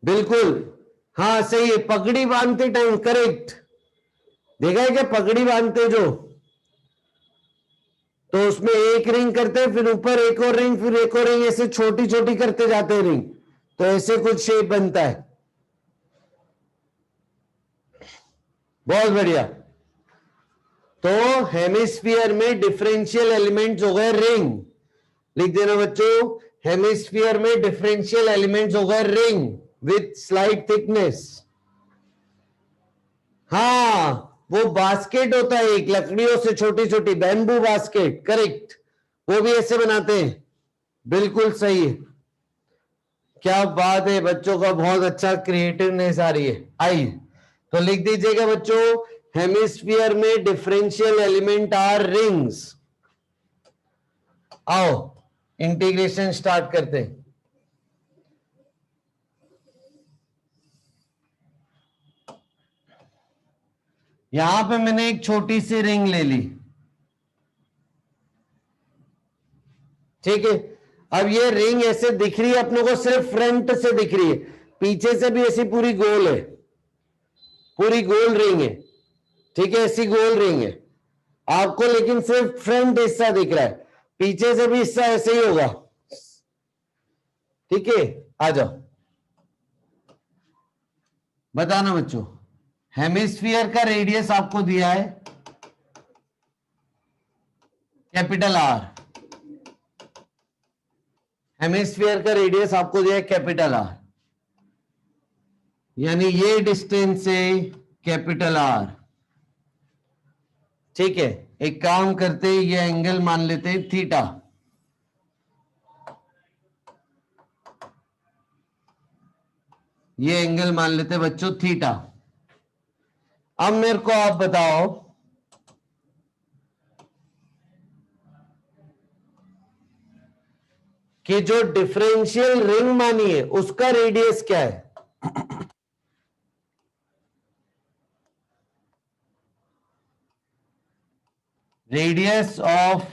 बिल्कुल। हाँ सही है, पगड़ी बांधते टाइम, करेक्ट। देखा है क्या, पगड़ी बांधते जो, तो उसमें एक रिंग करते हैं, फिर ऊपर एक और रिंग, फिर एक और रिंग, ऐसे छोटी छोटी करते जाते हैं रिंग, तो ऐसे कुछ शेप बनता है। बहुत बढ़िया। तो हेमिस्फीयर में डिफरेंशियल एलिमेंट्स हो गए रिंग, लिख देना बच्चों, हेमिस्फीयर में डिफरेंशियल एलिमेंट्स हो गए रिंग विथ स्लाइट थिकनेस। हाँ, वो बास्केट होता है एक, लकड़ियों से छोटी छोटी, बैम्बू बास्केट, करेक्ट, वो भी ऐसे बनाते हैं, बिल्कुल सही है। क्या बात है, बच्चों का बहुत अच्छा क्रिएटिवनेस आ रही है। आई, तो लिख दीजिएगा बच्चों, हेमिस्फीयर में डिफरेंशियल एलिमेंट आर रिंग्स। आओ इंटीग्रेशन स्टार्ट करते हैं। यहां पे मैंने एक छोटी सी रिंग ले ली, ठीक है। अब ये रिंग ऐसे दिख रही है अपने को, सिर्फ फ्रंट से दिख रही है, पीछे से भी ऐसी पूरी गोल है, पूरी गोल रिंग है, ठीक है, ऐसी गोल रिंग है आपको, लेकिन सिर्फ फ्रंट हिस्सा दिख रहा है, पीछे से भी हिस्सा ऐसे ही होगा, ठीक है। आ जाओ, बताना बच्चों, हेमिस्फीयर का रेडियस आपको दिया है कैपिटल आर, हेमिस्फीयर का रेडियस आपको दिया है कैपिटल आर, यानी ये डिस्टेंस से कैपिटल आर, ठीक है। एक काम करते हैं, ये एंगल मान लेते हैं थीटा, ये एंगल मान लेते हैं बच्चों थीटा। अब मेरे को आप बताओ कि जो डिफरेंशियल रिंग मानी है उसका रेडियस क्या है? रेडियस ऑफ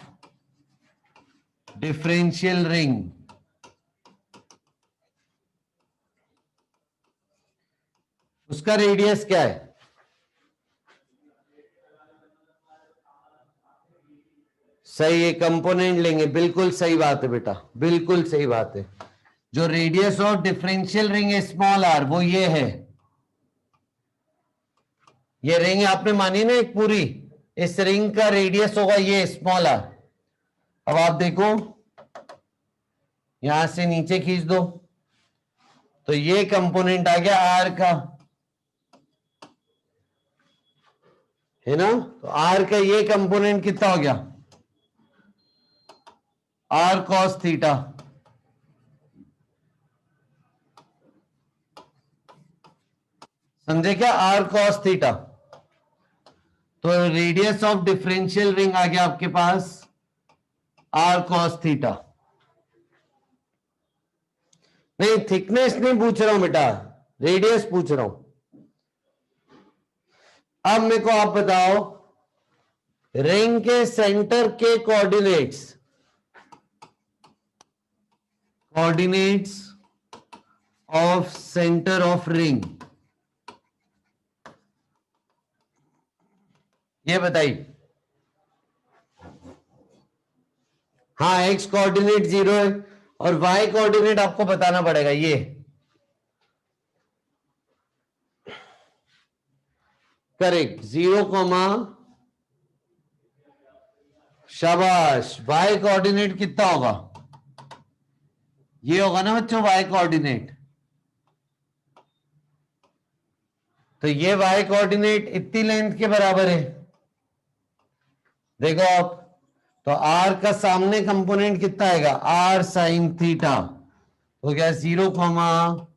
डिफरेंशियल रिंग, उसका रेडियस क्या है? सही है, कंपोनेंट लेंगे, बिल्कुल सही बात है बेटा, बिल्कुल सही बात है। जो रेडियस ऑफ डिफरेंशियल रिंग है स्मॉल आर, वो ये है, ये रिंग आपने मानी ना एक पूरी, इस रिंग का रेडियस होगा ये स्मॉल आर। अब आप देखो, यहां से नीचे खींच दो, तो ये कंपोनेंट आ गया आर का, है ना, तो आर का ये कंपोनेंट कितना हो गया? आर कॉस थीटा, समझे क्या? R cos theta. तो रेडियस ऑफ डिफरेंशियल रिंग आ गया आपके पास आर कॉस थीटा। नहीं, थिकनेस नहीं पूछ रहा हूं बेटा, रेडियस पूछ रहा हूं। अब मेरे को आप बताओ, रिंग के सेंटर के coordinates of centre of ring, ये बताइए। हाँ, एक्स कोऑर्डिनेट 0 है और वाई कोऑर्डिनेट आपको बताना पड़ेगा। ये करेक्ट, 0, शाबाश। वाई कोऑर्डिनेट कितना होगा? ये होगा ना बच्चों वाई कोऑर्डिनेट। तो ये वाई कोऑर्डिनेट इतनी लेंथ के बराबर है, देखो आप। तो आर का सामने कंपोनेंट कितना आएगा? R sine theta. तो क्या 0,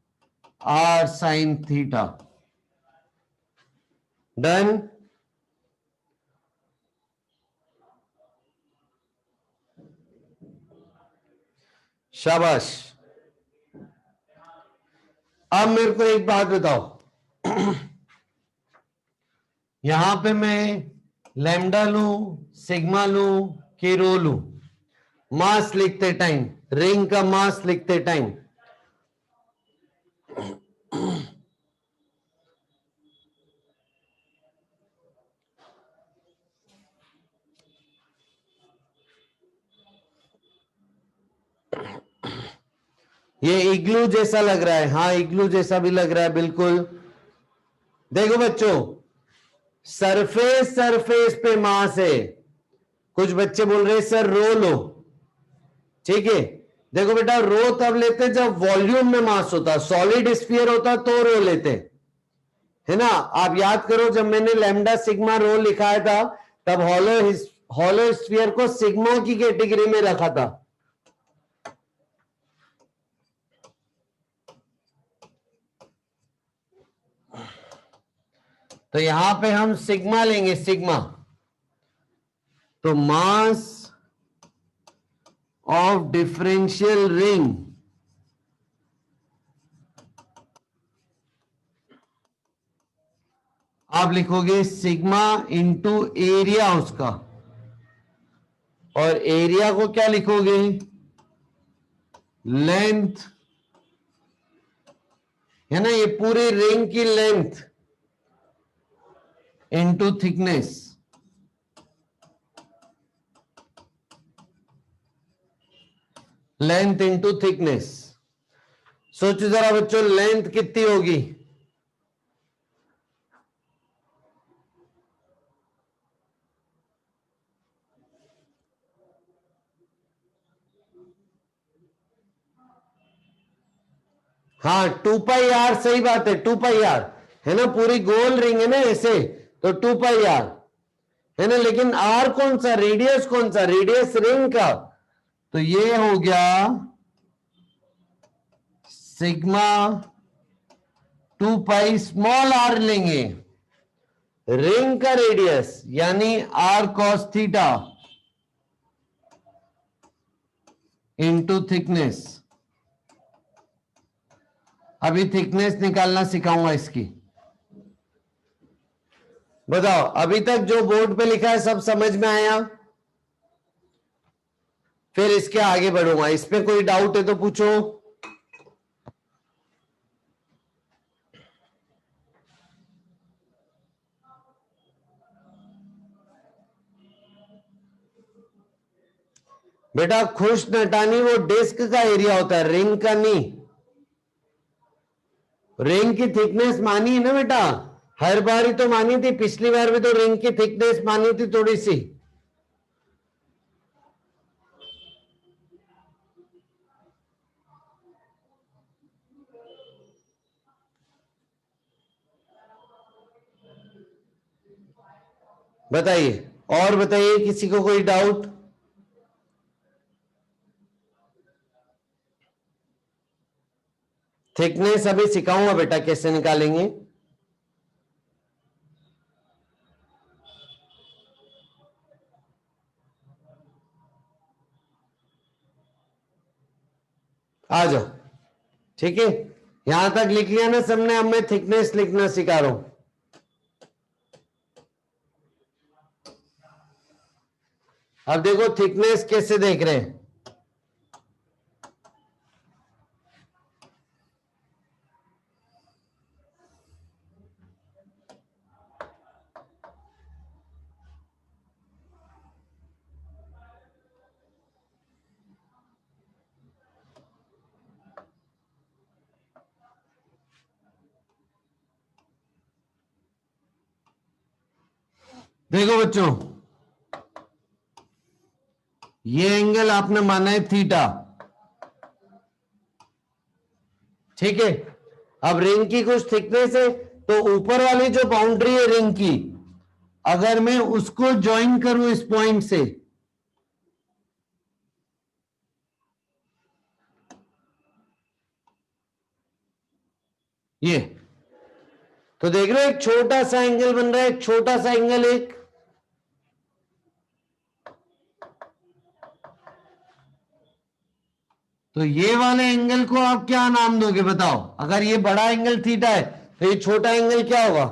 आर साइन थीटा। डन। शाबाश। अब मेरे को एक बात बताओ, यहां पे मैं लैम्डा लूं, सिग्मा लूं, के रो लूं, मास लिखते टाइम, रिंग का मास लिखते टाइम, ये इग्लू जैसा लग रहा है। हाँ, इग्लू जैसा भी लग रहा है, बिल्कुल। देखो बच्चों, सरफेस पे मास है। कुछ बच्चे बोल रहे हैं सर रो लो, ठीक है। देखो बेटा, रो तब लेते जब वॉल्यूम में मास होता, सॉलिड स्फीयर होता तो रो लेते, है ना। आप याद करो, जब मैंने लैम्डा सिग्मा रो लिखाया था तब हॉलो स्फीयर को सिग्मा की कैटेगरी में रखा था। तो यहां पे हम सिग्मा लेंगे, सिग्मा। तो मास ऑफ डिफरेंशियल रिंग आप लिखोगे सिग्मा इंटू एरिया उसका, और एरिया को क्या लिखोगे? लेंथ, है ना, ये पूरी रिंग की length into thickness. Length into thickness. सोचो जरा बच्चों, लेंथ कितनी होगी? हाँ, 2πr, सही बात है, 2πr है ना, पूरी गोल रिंग है ना ऐसे, तो 2πr है ना। लेकिन आर कौन सा, रेडियस कौन सा? रेडियस रिंग का। तो ये हो गया सिग्मा 2π, स्मॉल आर लेंगे, रिंग का रेडियस यानी r cos theta into thickness. अभी थिकनेस निकालना सिखाऊंगा इसकी। बताओ, अभी तक जो बोर्ड पे लिखा है सब समझ में आया? फिर इसके आगे बढ़ूंगा, इसमें कोई डाउट है तो पूछो। बेटा खुश नटानी वो डिस्क का एरिया होता है, रिंग का नहीं। रिंग की थिकनेस मानी है ना बेटा, हर बार ही तो मानी थी, पिछली बार भी तो रिंग की थिकनेस मानी थी थोड़ी सी। बताइए, और बताइए, किसी को कोई डाउट? थिकनेस अभी सिखाऊंगा बेटा कैसे निकालेंगे। आ जाओ, ठीक है, यहां तक लिख लिया ना सबने। अब मैं थिकनेस लिखना सिखा रहा हूं। अब देखो थिकनेस कैसे देख रहे हैं। देखो बच्चों, ये एंगल आपने माना है थीटा, ठीक है। अब रिंग की कुछ थिकनेस है, तो ऊपर वाली जो बाउंड्री है रिंग की, अगर मैं उसको ज्वाइन करूं इस पॉइंट से, ये तो देख रहे हो एक छोटा सा एंगल बन रहा है, एक छोटा सा एंगल एक। तो ये वाले एंगल को आप क्या नाम दोगे बताओ? अगर ये बड़ा एंगल थीटा है तो ये छोटा एंगल क्या होगा?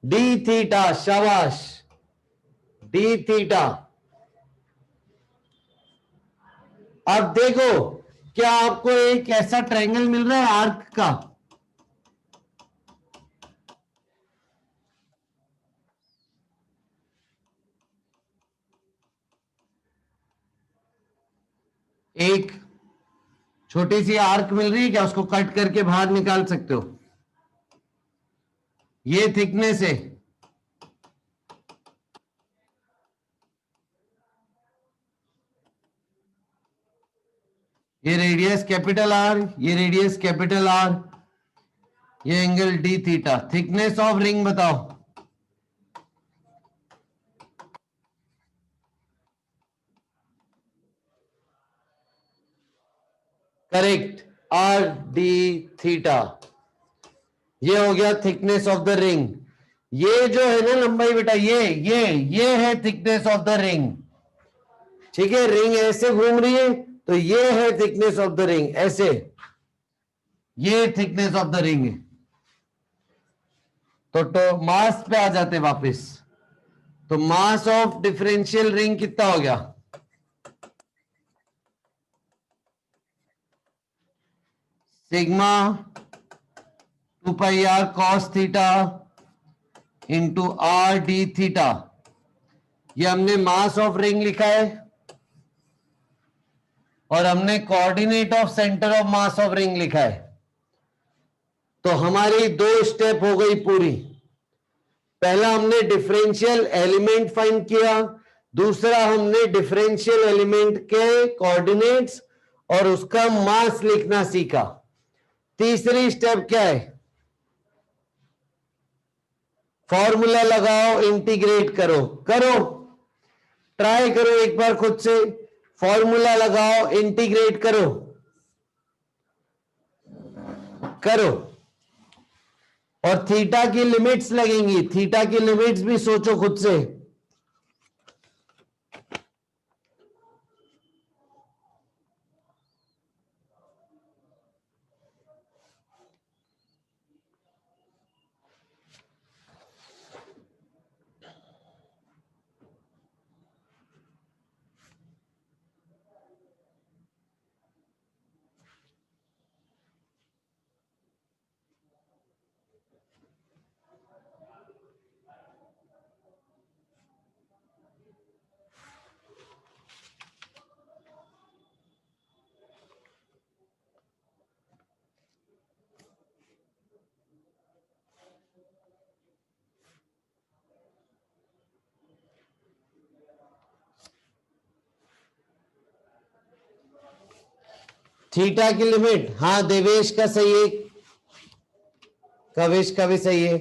D theta. शाबाश, डी थीटा। अब देखो, क्या आपको एक ऐसा ट्रायंगल मिल रहा है आर्क का? एक छोटी सी आर्क मिल रही है क्या? उसको कट करके बाहर निकाल सकते हो। ये थिकनेस है, ये रेडियस कैपिटल आर, ये रेडियस कैपिटल आर, ये angle d theta. Thickness of ring बताओ। Correct, R d theta. ये हो गया थिकनेस ऑफ द रिंग। ये जो है ना लंबाई बेटा, ये है थिकनेस ऑफ द रिंग, ठीक है। रिंग ऐसे घूम रही है तो ये है थिकनेस ऑफ द रिंग, ऐसे, ये थिकनेस ऑफ द रिंग है। तो मास पे आ जाते वापस। तो मास ऑफ डिफरेंशियल रिंग कितना हो गया? सिग्मा 2 पाई r cos theta into r d theta. ये हमने मास ऑफ रिंग लिखा है, और हमने coordinate of centre of mass of ring लिखा है। तो हमारी दो स्टेप हो गई पूरी। पहला हमने डिफरेंशियल एलिमेंट फाइंड किया, दूसरा हमने डिफरेंशियल एलिमेंट के कोऑर्डिनेट्स और उसका मास लिखना सीखा। तीसरी स्टेप क्या है? फॉर्मूला लगाओ, इंटीग्रेट करो। करो, ट्राई करो एक बार खुद से। फॉर्मूला लगाओ, इंटीग्रेट करो, करो। और थीटा की लिमिट्स लगेंगी, थीटा की लिमिट्स भी सोचो खुद से। थीटा की लिमिट, हाँ देवेश का सही है, कवेश का भी सही है।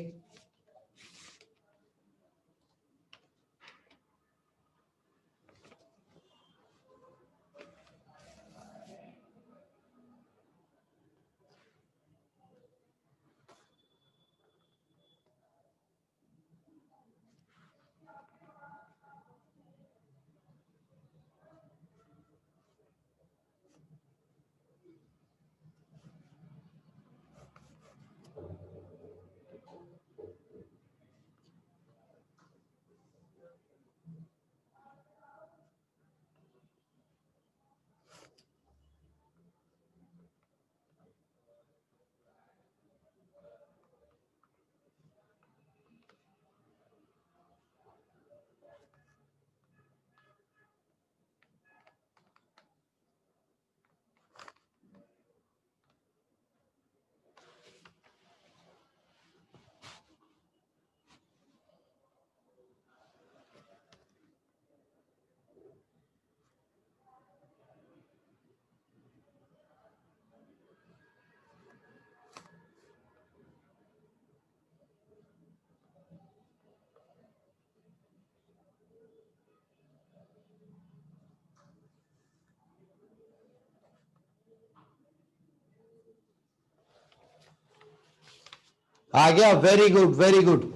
आ गया, वेरी गुड वेरी गुड,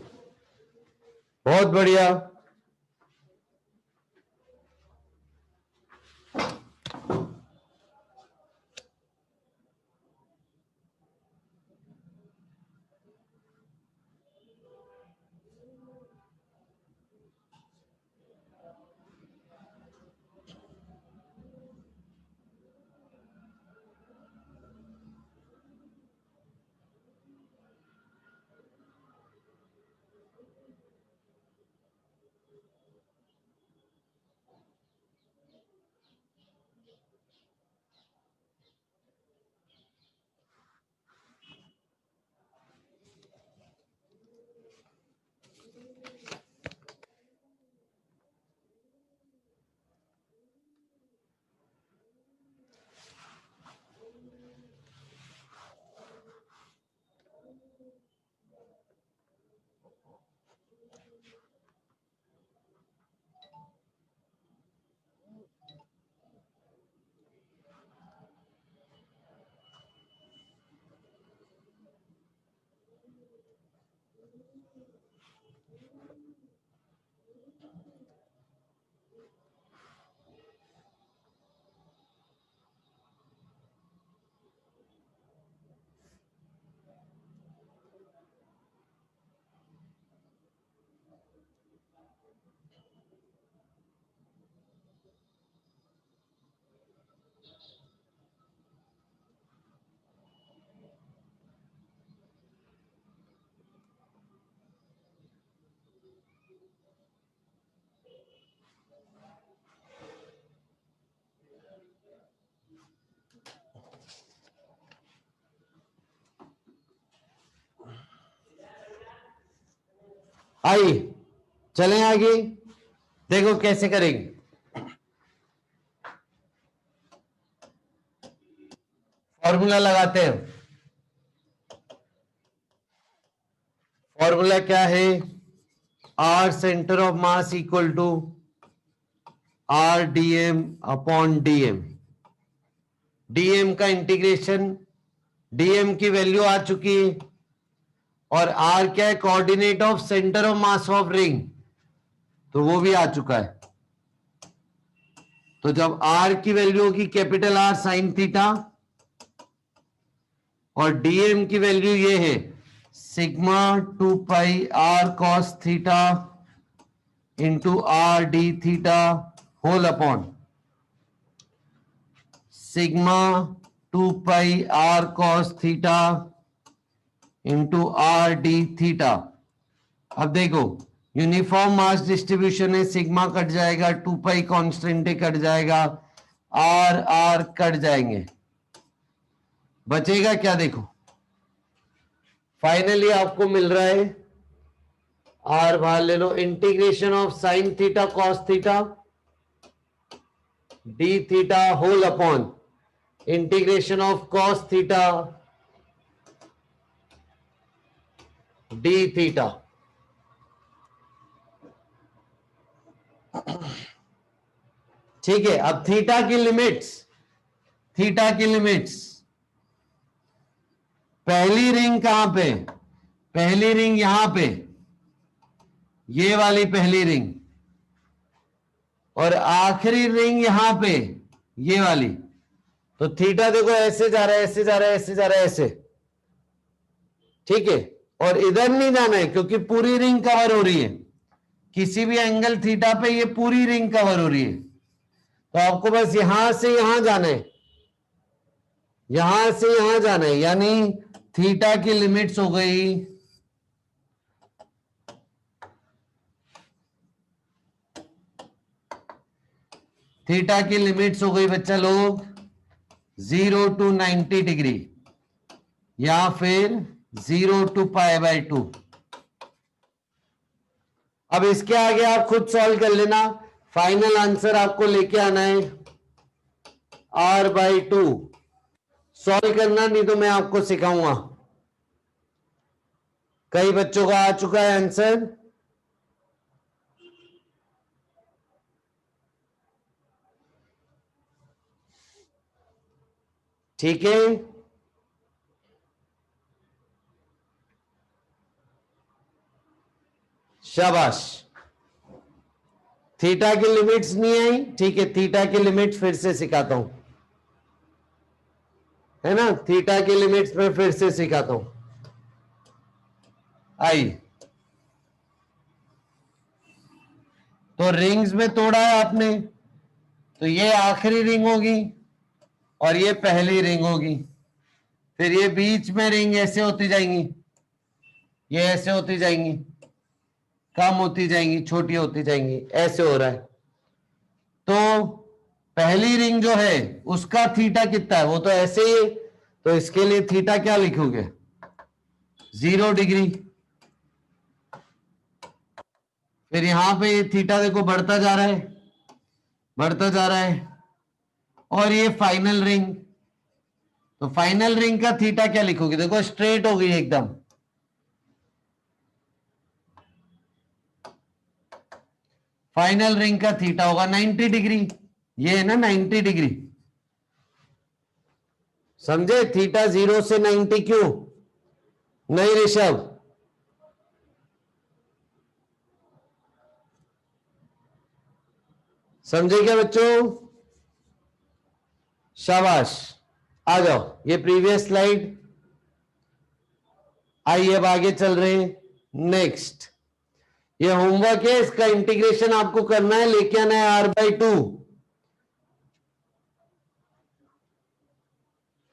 बहुत बढ़िया। आइए चलें आगे, देखो कैसे करेंगे। फॉर्मूला लगाते हैं। फॉर्मूला क्या है? R centre of mass equal to r dm upon dm. Dm का इंटीग्रेशन, डीएम की वैल्यू आ चुकी है, और आर क्या है? Coordinate of centre of mass of ring, तो वो भी आ चुका है। तो जब आर की वैल्यू होगी कैपिटल आर साइन थीटा, और डीएम की वैल्यू ये है sigma 2 pi r cos theta into r d theta whole upon sigma 2 pi r cos theta into r d theta. अब देखो यूनिफॉर्म मास डिस्ट्रीब्यूशन है, सिग्मा कट जाएगा, 2 पाई कॉन्स्टेंट कट जाएगा, आर आर कट जाएंगे, बचेगा क्या? देखो फाइनली आपको मिल रहा है, आर बाहर ले लो, integration of sine theta cos theta d theta whole upon integration of cos theta d theta. ठीक है, अब थीटा की लिमिट्स, थीटा की लिमिट्स, पहली रिंग कहां पे? पहली रिंग यहां पे, ये वाली पहली रिंग, और आखिरी रिंग यहां पे, ये वाली। तो थीटा देखो ऐसे जा रहा है, ऐसे जा रहा है, ऐसे जा रहा है, ऐसे, ठीक है। और इधर नहीं जाना है क्योंकि पूरी रिंग कवर हो रही है, किसी भी एंगल थीटा पे ये पूरी रिंग कवर हो रही है। तो आपको बस यहां से यहां जाना है, यहां से यहां जाना है, यानी थीटा की लिमिट्स हो गई थीटा की लिमिट्स हो गई बच्चा लोग 0 टू 90 डिग्री, या फिर 0 टू पाई बाय 2। अब इसके आगे आप खुद सॉल्व कर लेना, फाइनल आंसर आपको लेके आना है r/2। सॉल्व करना नहीं तो मैं आपको सिखाऊंगा, कई बच्चों का आ चुका है आंसर। ठीक है, शाबाश। थीटा की लिमिट्स नहीं आई, ठीक है, थीटा की लिमिट्स फिर से सिखाता हूं, है ना, थीटा की लिमिट्स में फिर से सिखाता हूं। आई तो रिंग्स में तोड़ा है आपने, तो ये आखिरी रिंग होगी और ये पहली रिंग होगी, फिर ये बीच में रिंग ऐसे होती जाएंगी, ये ऐसे होती जाएंगी, कम होती जाएंगी, छोटी होती जाएंगी, ऐसे हो रहा है। तो पहली रिंग जो है उसका थीटा कितना है, वो तो ऐसे ही है, तो इसके लिए थीटा क्या लिखोगे, 0 डिग्री। फिर यहां पे ये थीटा देखो बढ़ता जा रहा है, बढ़ता जा रहा है, और ये फाइनल रिंग, तो फाइनल रिंग का थीटा क्या लिखोगे, देखो स्ट्रेट हो गई एकदम, फाइनल रिंग का थीटा होगा 90 डिग्री, ये है ना 90 डिग्री, समझे, थीटा 0 से 90 क्यों, नहीं ऋषभ, समझे क्या बच्चों, शाबाश। आ जाओ, ये प्रीवियस स्लाइड, आइए अब आगे चल रहे हैं, नेक्स्ट, ये होमवर्क है, इसका इंटीग्रेशन आपको करना है, लेके आना है r/2,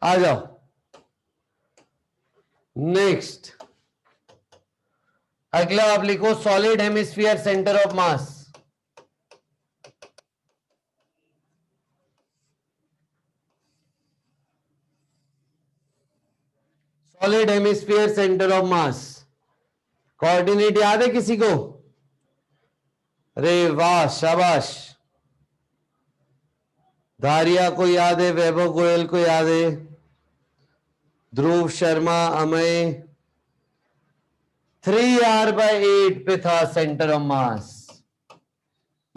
आ जाओ नेक्स्ट, अगला आप लिखो solid hemisphere centre of mass, solid hemisphere centre of mass, coordinate याद है किसी को, अरे वाह शाबाश, धारिया को याद है, वैभव गोयल को याद है, ध्रुव शर्मा, अमय, 3r/8 पे था सेंटर ऑफ मास,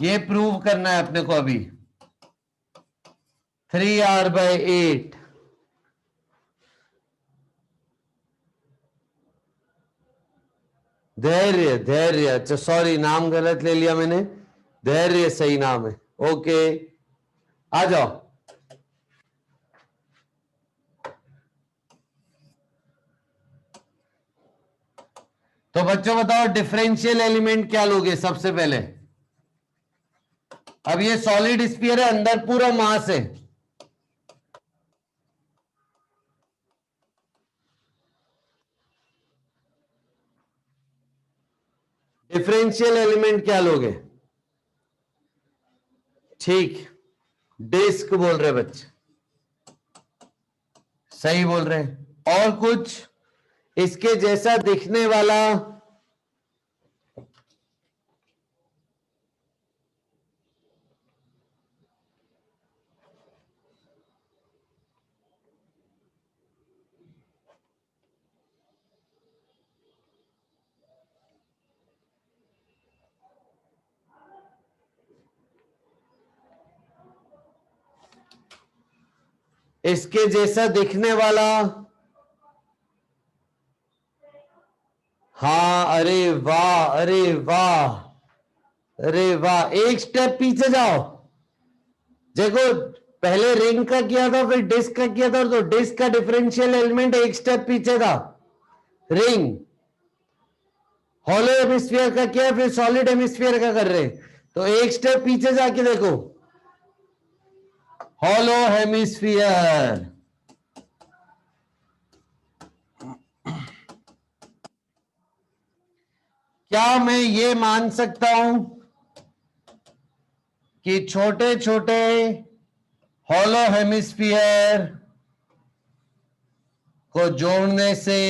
ये प्रूव करना है अपने को अभी, 3r/8, धैर्य, धैर्य, अच्छा सॉरी नाम गलत ले लिया मैंने, धैर्य सही नाम है, ओके, आ जाओ। तो बच्चों बताओ डिफरेंशियल एलिमेंट क्या लोगे सबसे पहले, अब ये सॉलिड स्फीयर है, अंदर पूरा मास है, डिफरेंशियल एलिमेंट क्या लोगे, ठीक, डिस्क बोल रहे बच्चे, सही बोल रहे हैं, और कुछ इसके जैसा दिखने वाला, इसके जैसा दिखने वाला, हाँ, अरे वाह, अरे वाह, अरे वाह, एक स्टेप पीछे जाओ, देखो पहले रिंग का किया था, फिर डिस्क का किया था, तो डिस्क का डिफरेंशियल एलिमेंट एक स्टेप पीछे था, रिंग, हॉलो हेमिस्फीयर का किया, फिर सॉलिड हेमिस्फीयर का कर रहे हैं, तो एक स्टेप पीछे जाके देखो, हॉलो हेमिस्फीयर, क्या मैं ये मान सकता हूं कि छोटे छोटे हॉलो हेमिस्फीयर को जोड़ने से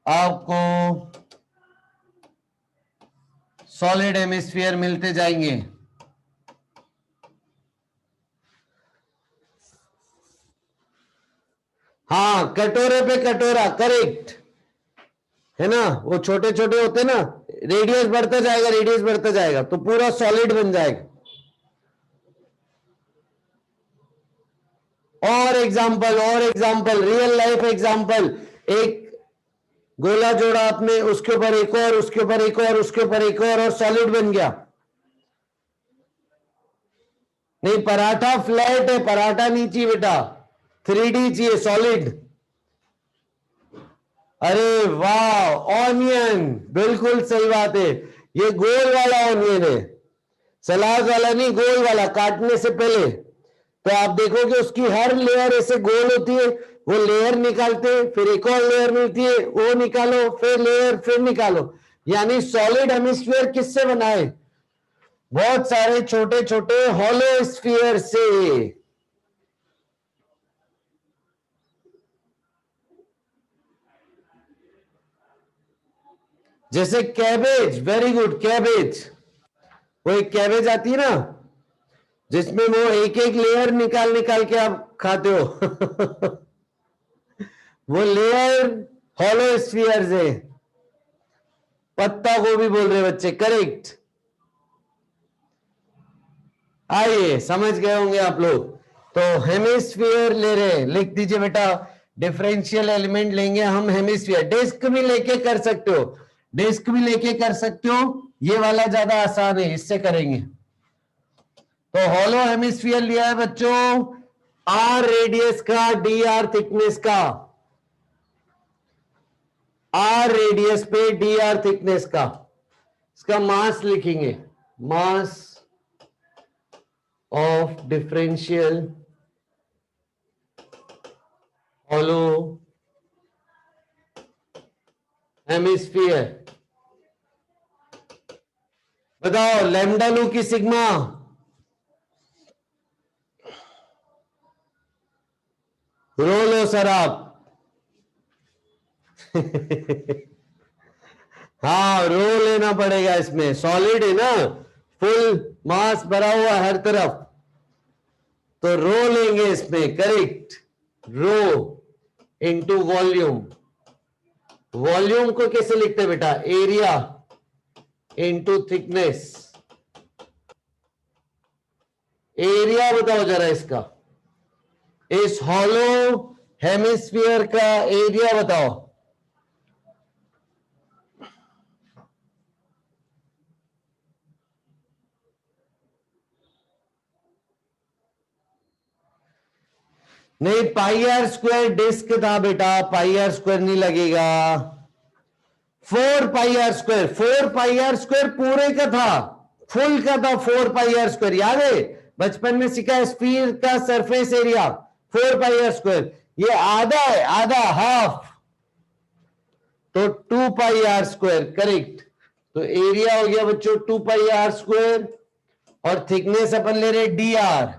आपको सॉलिड हेमिस्फीयर मिलते जाएंगे, हाँ, कटोरे पे कटोरा, करेक्ट है ना, वो छोटे छोटे होते ना, रेडियस बढ़ता जाएगा, रेडियस बढ़ता जाएगा, तो पूरा सॉलिड बन जाएगा। और एग्जांपल, और एग्जांपल, रियल लाइफ एग्जांपल, एक गोला जोड़ा आपने, उसके ऊपर एक और, उसके ऊपर एक और, उसके ऊपर एक और सॉलिड बन गया। नहीं, पराठा फ्लैट है, पराठा नहीं चाहिए बेटा, 3D चाहिए, सॉलिड। अरे वाह, ऑनियन, बिल्कुल सही बात है। ये गोल वाला ऑनियन है, सलाद वाला नहीं, गोल वाला, काटने से पहले। तो आप देखोगे उसकी हर लेयर ऐसे गोल होती है, वो लेयर निकालते हैं, फिर एक और लेयर मिलती है, वो निकालो, फिर लेयर, फिर निकालो। यानी सॉलिड हेमिस्फीयर किससे बना है? बहुत सारे छोटे छोटे हॉलो स्फीयर से। जैसे कैबेज, वेरी गुड, कैबेज। वो एक कैबेज आती है ना, जिसमें वो एक एक लेयर निकाल निकाल के आप खाते हो वो लेयर हॉलो स्फीयर्स है। पत्ता गोभी बोल रहे बच्चे, करेक्ट। आइए, समझ गए होंगे आप लोग। तो हेमिस्फीयर ले रहे हैं, लिख दीजिए बेटा, डिफरेंशियल एलिमेंट लेंगे हम हेमिस्फीयर। डिस्क भी लेके कर सकते हो, डिस्क भी लेके कर सकते हो, ये वाला ज्यादा आसान है, इससे करेंगे। तो हॉलो हेमिस्फीयर लिया है बच्चों, आर रेडियस का, डी आर थिकनेस का, आर रेडियस पे डी आर थिकनेस का। इसका मास लिखेंगे, मास ऑफ डिफरेंशियल हॉलो हेमिस्फीयर। बताओ, लैम्डा लू की सिग्मा। रो लो सर आप हाँ, रो लेना पड़ेगा, इसमें सॉलिड है ना, फुल मास भरा हुआ हर तरफ, तो रो लेंगे इसमें, correct. Rho into volume. Volume को कैसे लिखते हैं बेटा? Area into thickness. एरिया बताओ जरा इसका, इस हॉलो हेमिस्फीयर का एरिया बताओ। नहीं, पाई आर स्क्वायर डिस्क था बेटा, पाई आर स्क्वायर नहीं लगेगा। 4 pi are square, 4 pi are square पूरे का था, फुल का था 4 पाई आर स्क्वायर, याद है? बचपन में सीखा, स्फीयर का surface area 4 pi are square, ये आधा है, आधा, हाफ, तो 2 पाई आर स्क्वायर, करेक्ट। तो एरिया हो गया बच्चों 2 पाई आर स्क्वायर, और थिकनेस अपन ले रहे डी आर,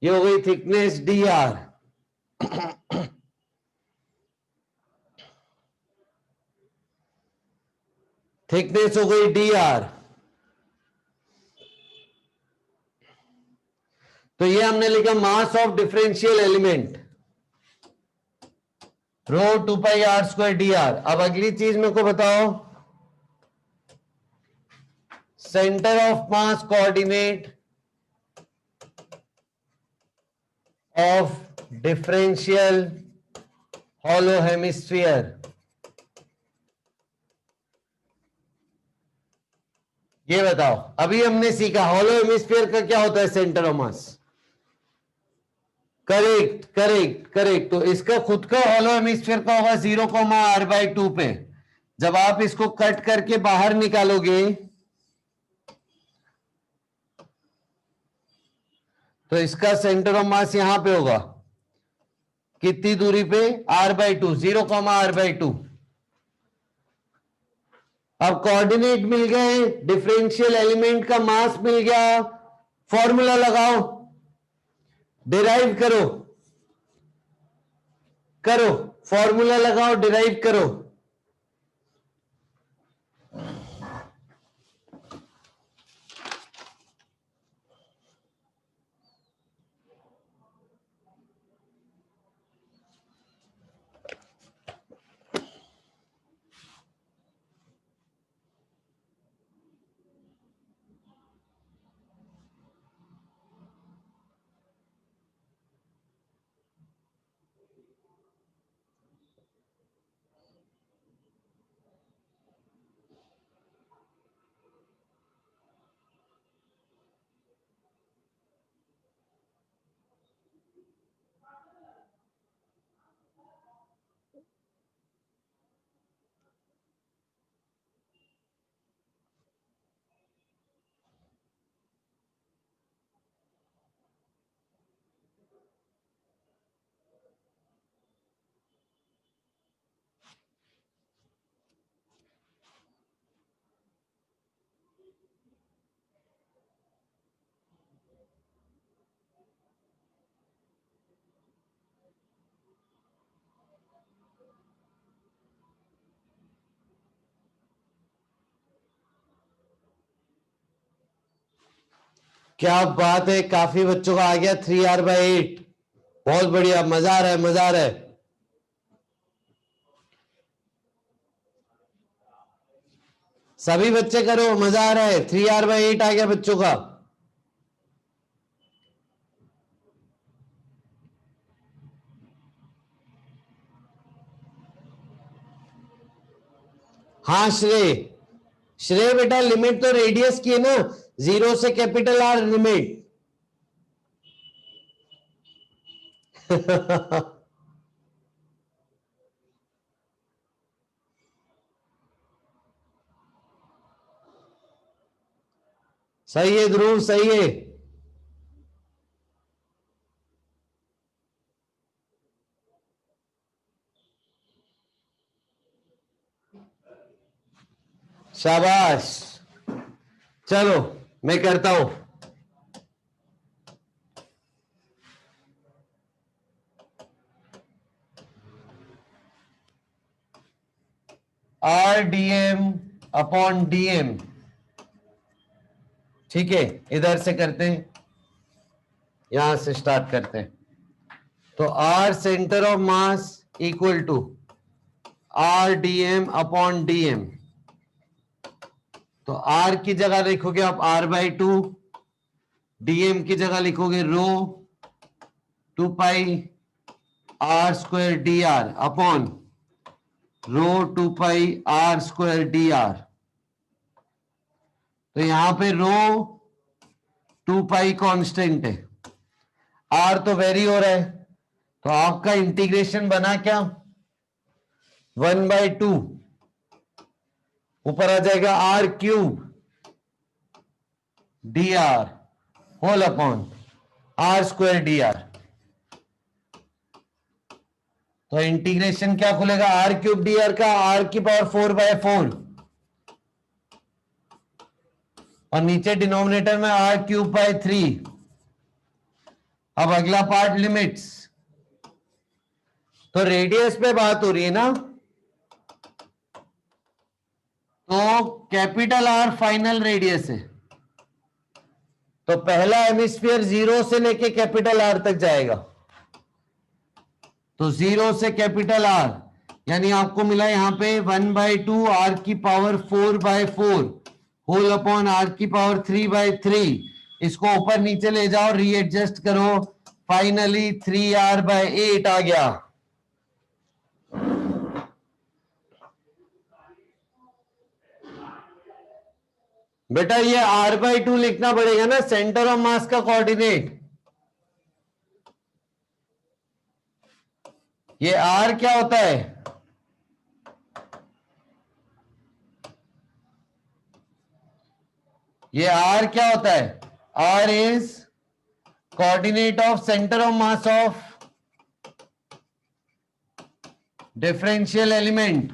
ये हो गई थिकनेस डी आर। थिकनेस हो गई डी आर। तो ये हमने लिखा mass of differential element, rho 2 pi are square d r. अब अगली चीज मेरे को बताओ, centre of mass coordinate of differential hollow hemisphere. ये बताओ, अभी हमने सीखा हॉलो हेमिस्फीयर का क्या होता है, centre of mass. Correct correct correct. तो इसका खुद का हॉलो हेमिस्फीयर का होगा 0,r/2 पे। जब आप इसको कट करके बाहर निकालोगे तो इसका सेंटर ऑफ मास यहां पे होगा, कितनी दूरी पे? r/2, 0,r/2। अब कोऑर्डिनेट मिल गए, डिफरेंशियल एलिमेंट का मास मिल गया, फॉर्मूला लगाओ, डिराइव करो, करो, फॉर्मूला लगाओ, डिराइव करो। क्या बात है, काफी बच्चों का आ गया 3r/8। बहुत बढ़िया, मजा आ रहा है, मजा आ रहा है। सभी बच्चे करो, मजा आ रहा है। 3r/8 आ गया बच्चों का। हाँ श्रेय, श्रेय बेटा लिमिट तो रेडियस की है ना, 0 से कैपिटल R लिमिट। सही है ध्रुव, सही है। शाबाश। चलो मैं करता हूं। RdM/dm, ठीक है, इधर से करते हैं, यहां से स्टार्ट करते हैं। तो R centre of mass equal to RdM/dm। तो R की जगह लिखोगे आप R/2, dm की जगह लिखोगे रो 2 पाई R² dr अपॉन रो 2 पाई R² dr। तो यहां पे रो 2 पाई कांस्टेंट है, R तो वेरी हो रहा है, तो आपका इंटीग्रेशन बना क्या, 1/2 ऊपर आ जाएगा R³ dr whole upon R² dr। तो इंटीग्रेशन क्या खुलेगा, R³ dr का R⁴/4 और नीचे डिनोमिनेटर में R³/3। अब अगला पार्ट लिमिट्स। तो रेडियस पे बात हो रही है ना, तो कैपिटल R फाइनल रेडियस है, तो पहला हेमिस्फीयर 0 से लेके कैपिटल R तक जाएगा। तो 0 से कैपिटल R, यानी आपको मिला यहां पे 1/2 R⁴/4 होल अपॉन R⁴3/3। इसको ऊपर नीचे ले जाओ, रीएडजस्ट करो, फाइनली 3r/8 आ गया। बेटा ये R/2 लिखना पड़ेगा ना, सेंटर ऑफ मास का कोऑर्डिनेट। ये R क्या होता है, ये R क्या होता है, R is coordinate of centre of mass of differential element,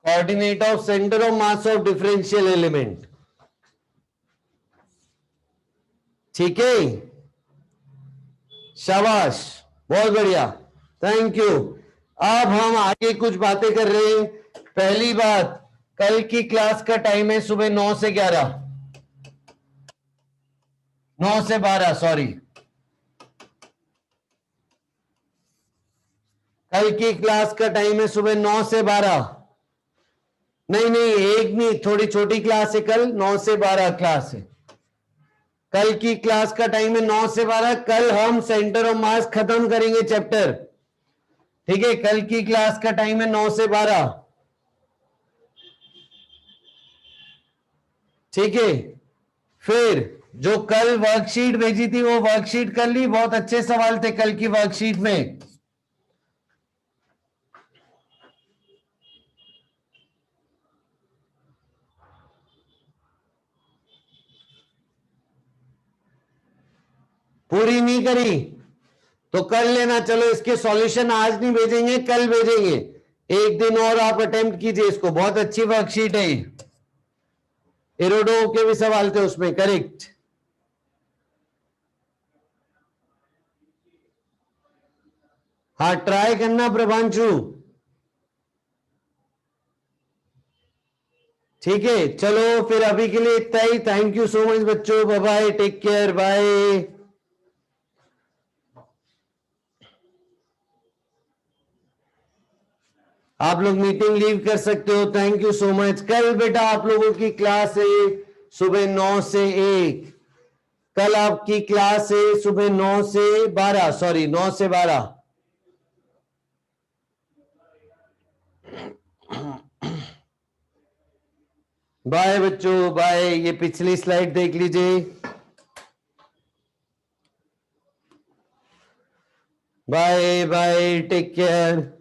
coordinate of centre of mass of differential element. ठीक है, शाबाश, बहुत बढ़िया, थैंक यू। अब हम आगे कुछ बातें कर रहे हैं। पहली बात, कल की क्लास का टाइम है सुबह 9 से 11, 9 से 12, सॉरी, कल की क्लास का टाइम है सुबह 9 से 12। नहीं नहीं, एक नहीं, थोड़ी छोटी क्लास है, कल 9 से 12 क्लास है। कल की क्लास का टाइम है 9 से 12। कल हम सेंटर ऑफ मास खत्म करेंगे चैप्टर, ठीक है। कल की क्लास का टाइम है 9 से 12, ठीक है। फिर जो कल वर्कशीट भेजी थी वो वर्कशीट कर ली, बहुत अच्छे सवाल थे कल की वर्कशीट में। पूरी नहीं करी तो कर लेना, चलो इसके सॉल्यूशन आज नहीं भेजेंगे, कल भेजेंगे। एक दिन और आप अटेम्प्ट कीजिए इसको, बहुत अच्छी वर्कशीट है। एरोडो के भी सवाल थे उसमें, करेक्ट। हाँ ट्राई करना प्रभांशु। ठीक है, चलो फिर अभी के लिए इतना ही। थैंक यू सो मच बच्चों, bye bye, take care, bye. आप लोग मीटिंग लीव कर सकते हो। Thank you so much. कल बेटा आप लोगों की क्लास है सुबह 9 से 1। कल आपकी क्लास है सुबह 9 से 12, सॉरी 9 से 12। बाय बच्चों, बाय। ये पिछली स्लाइड देख लीजिए। Bye bye, take care.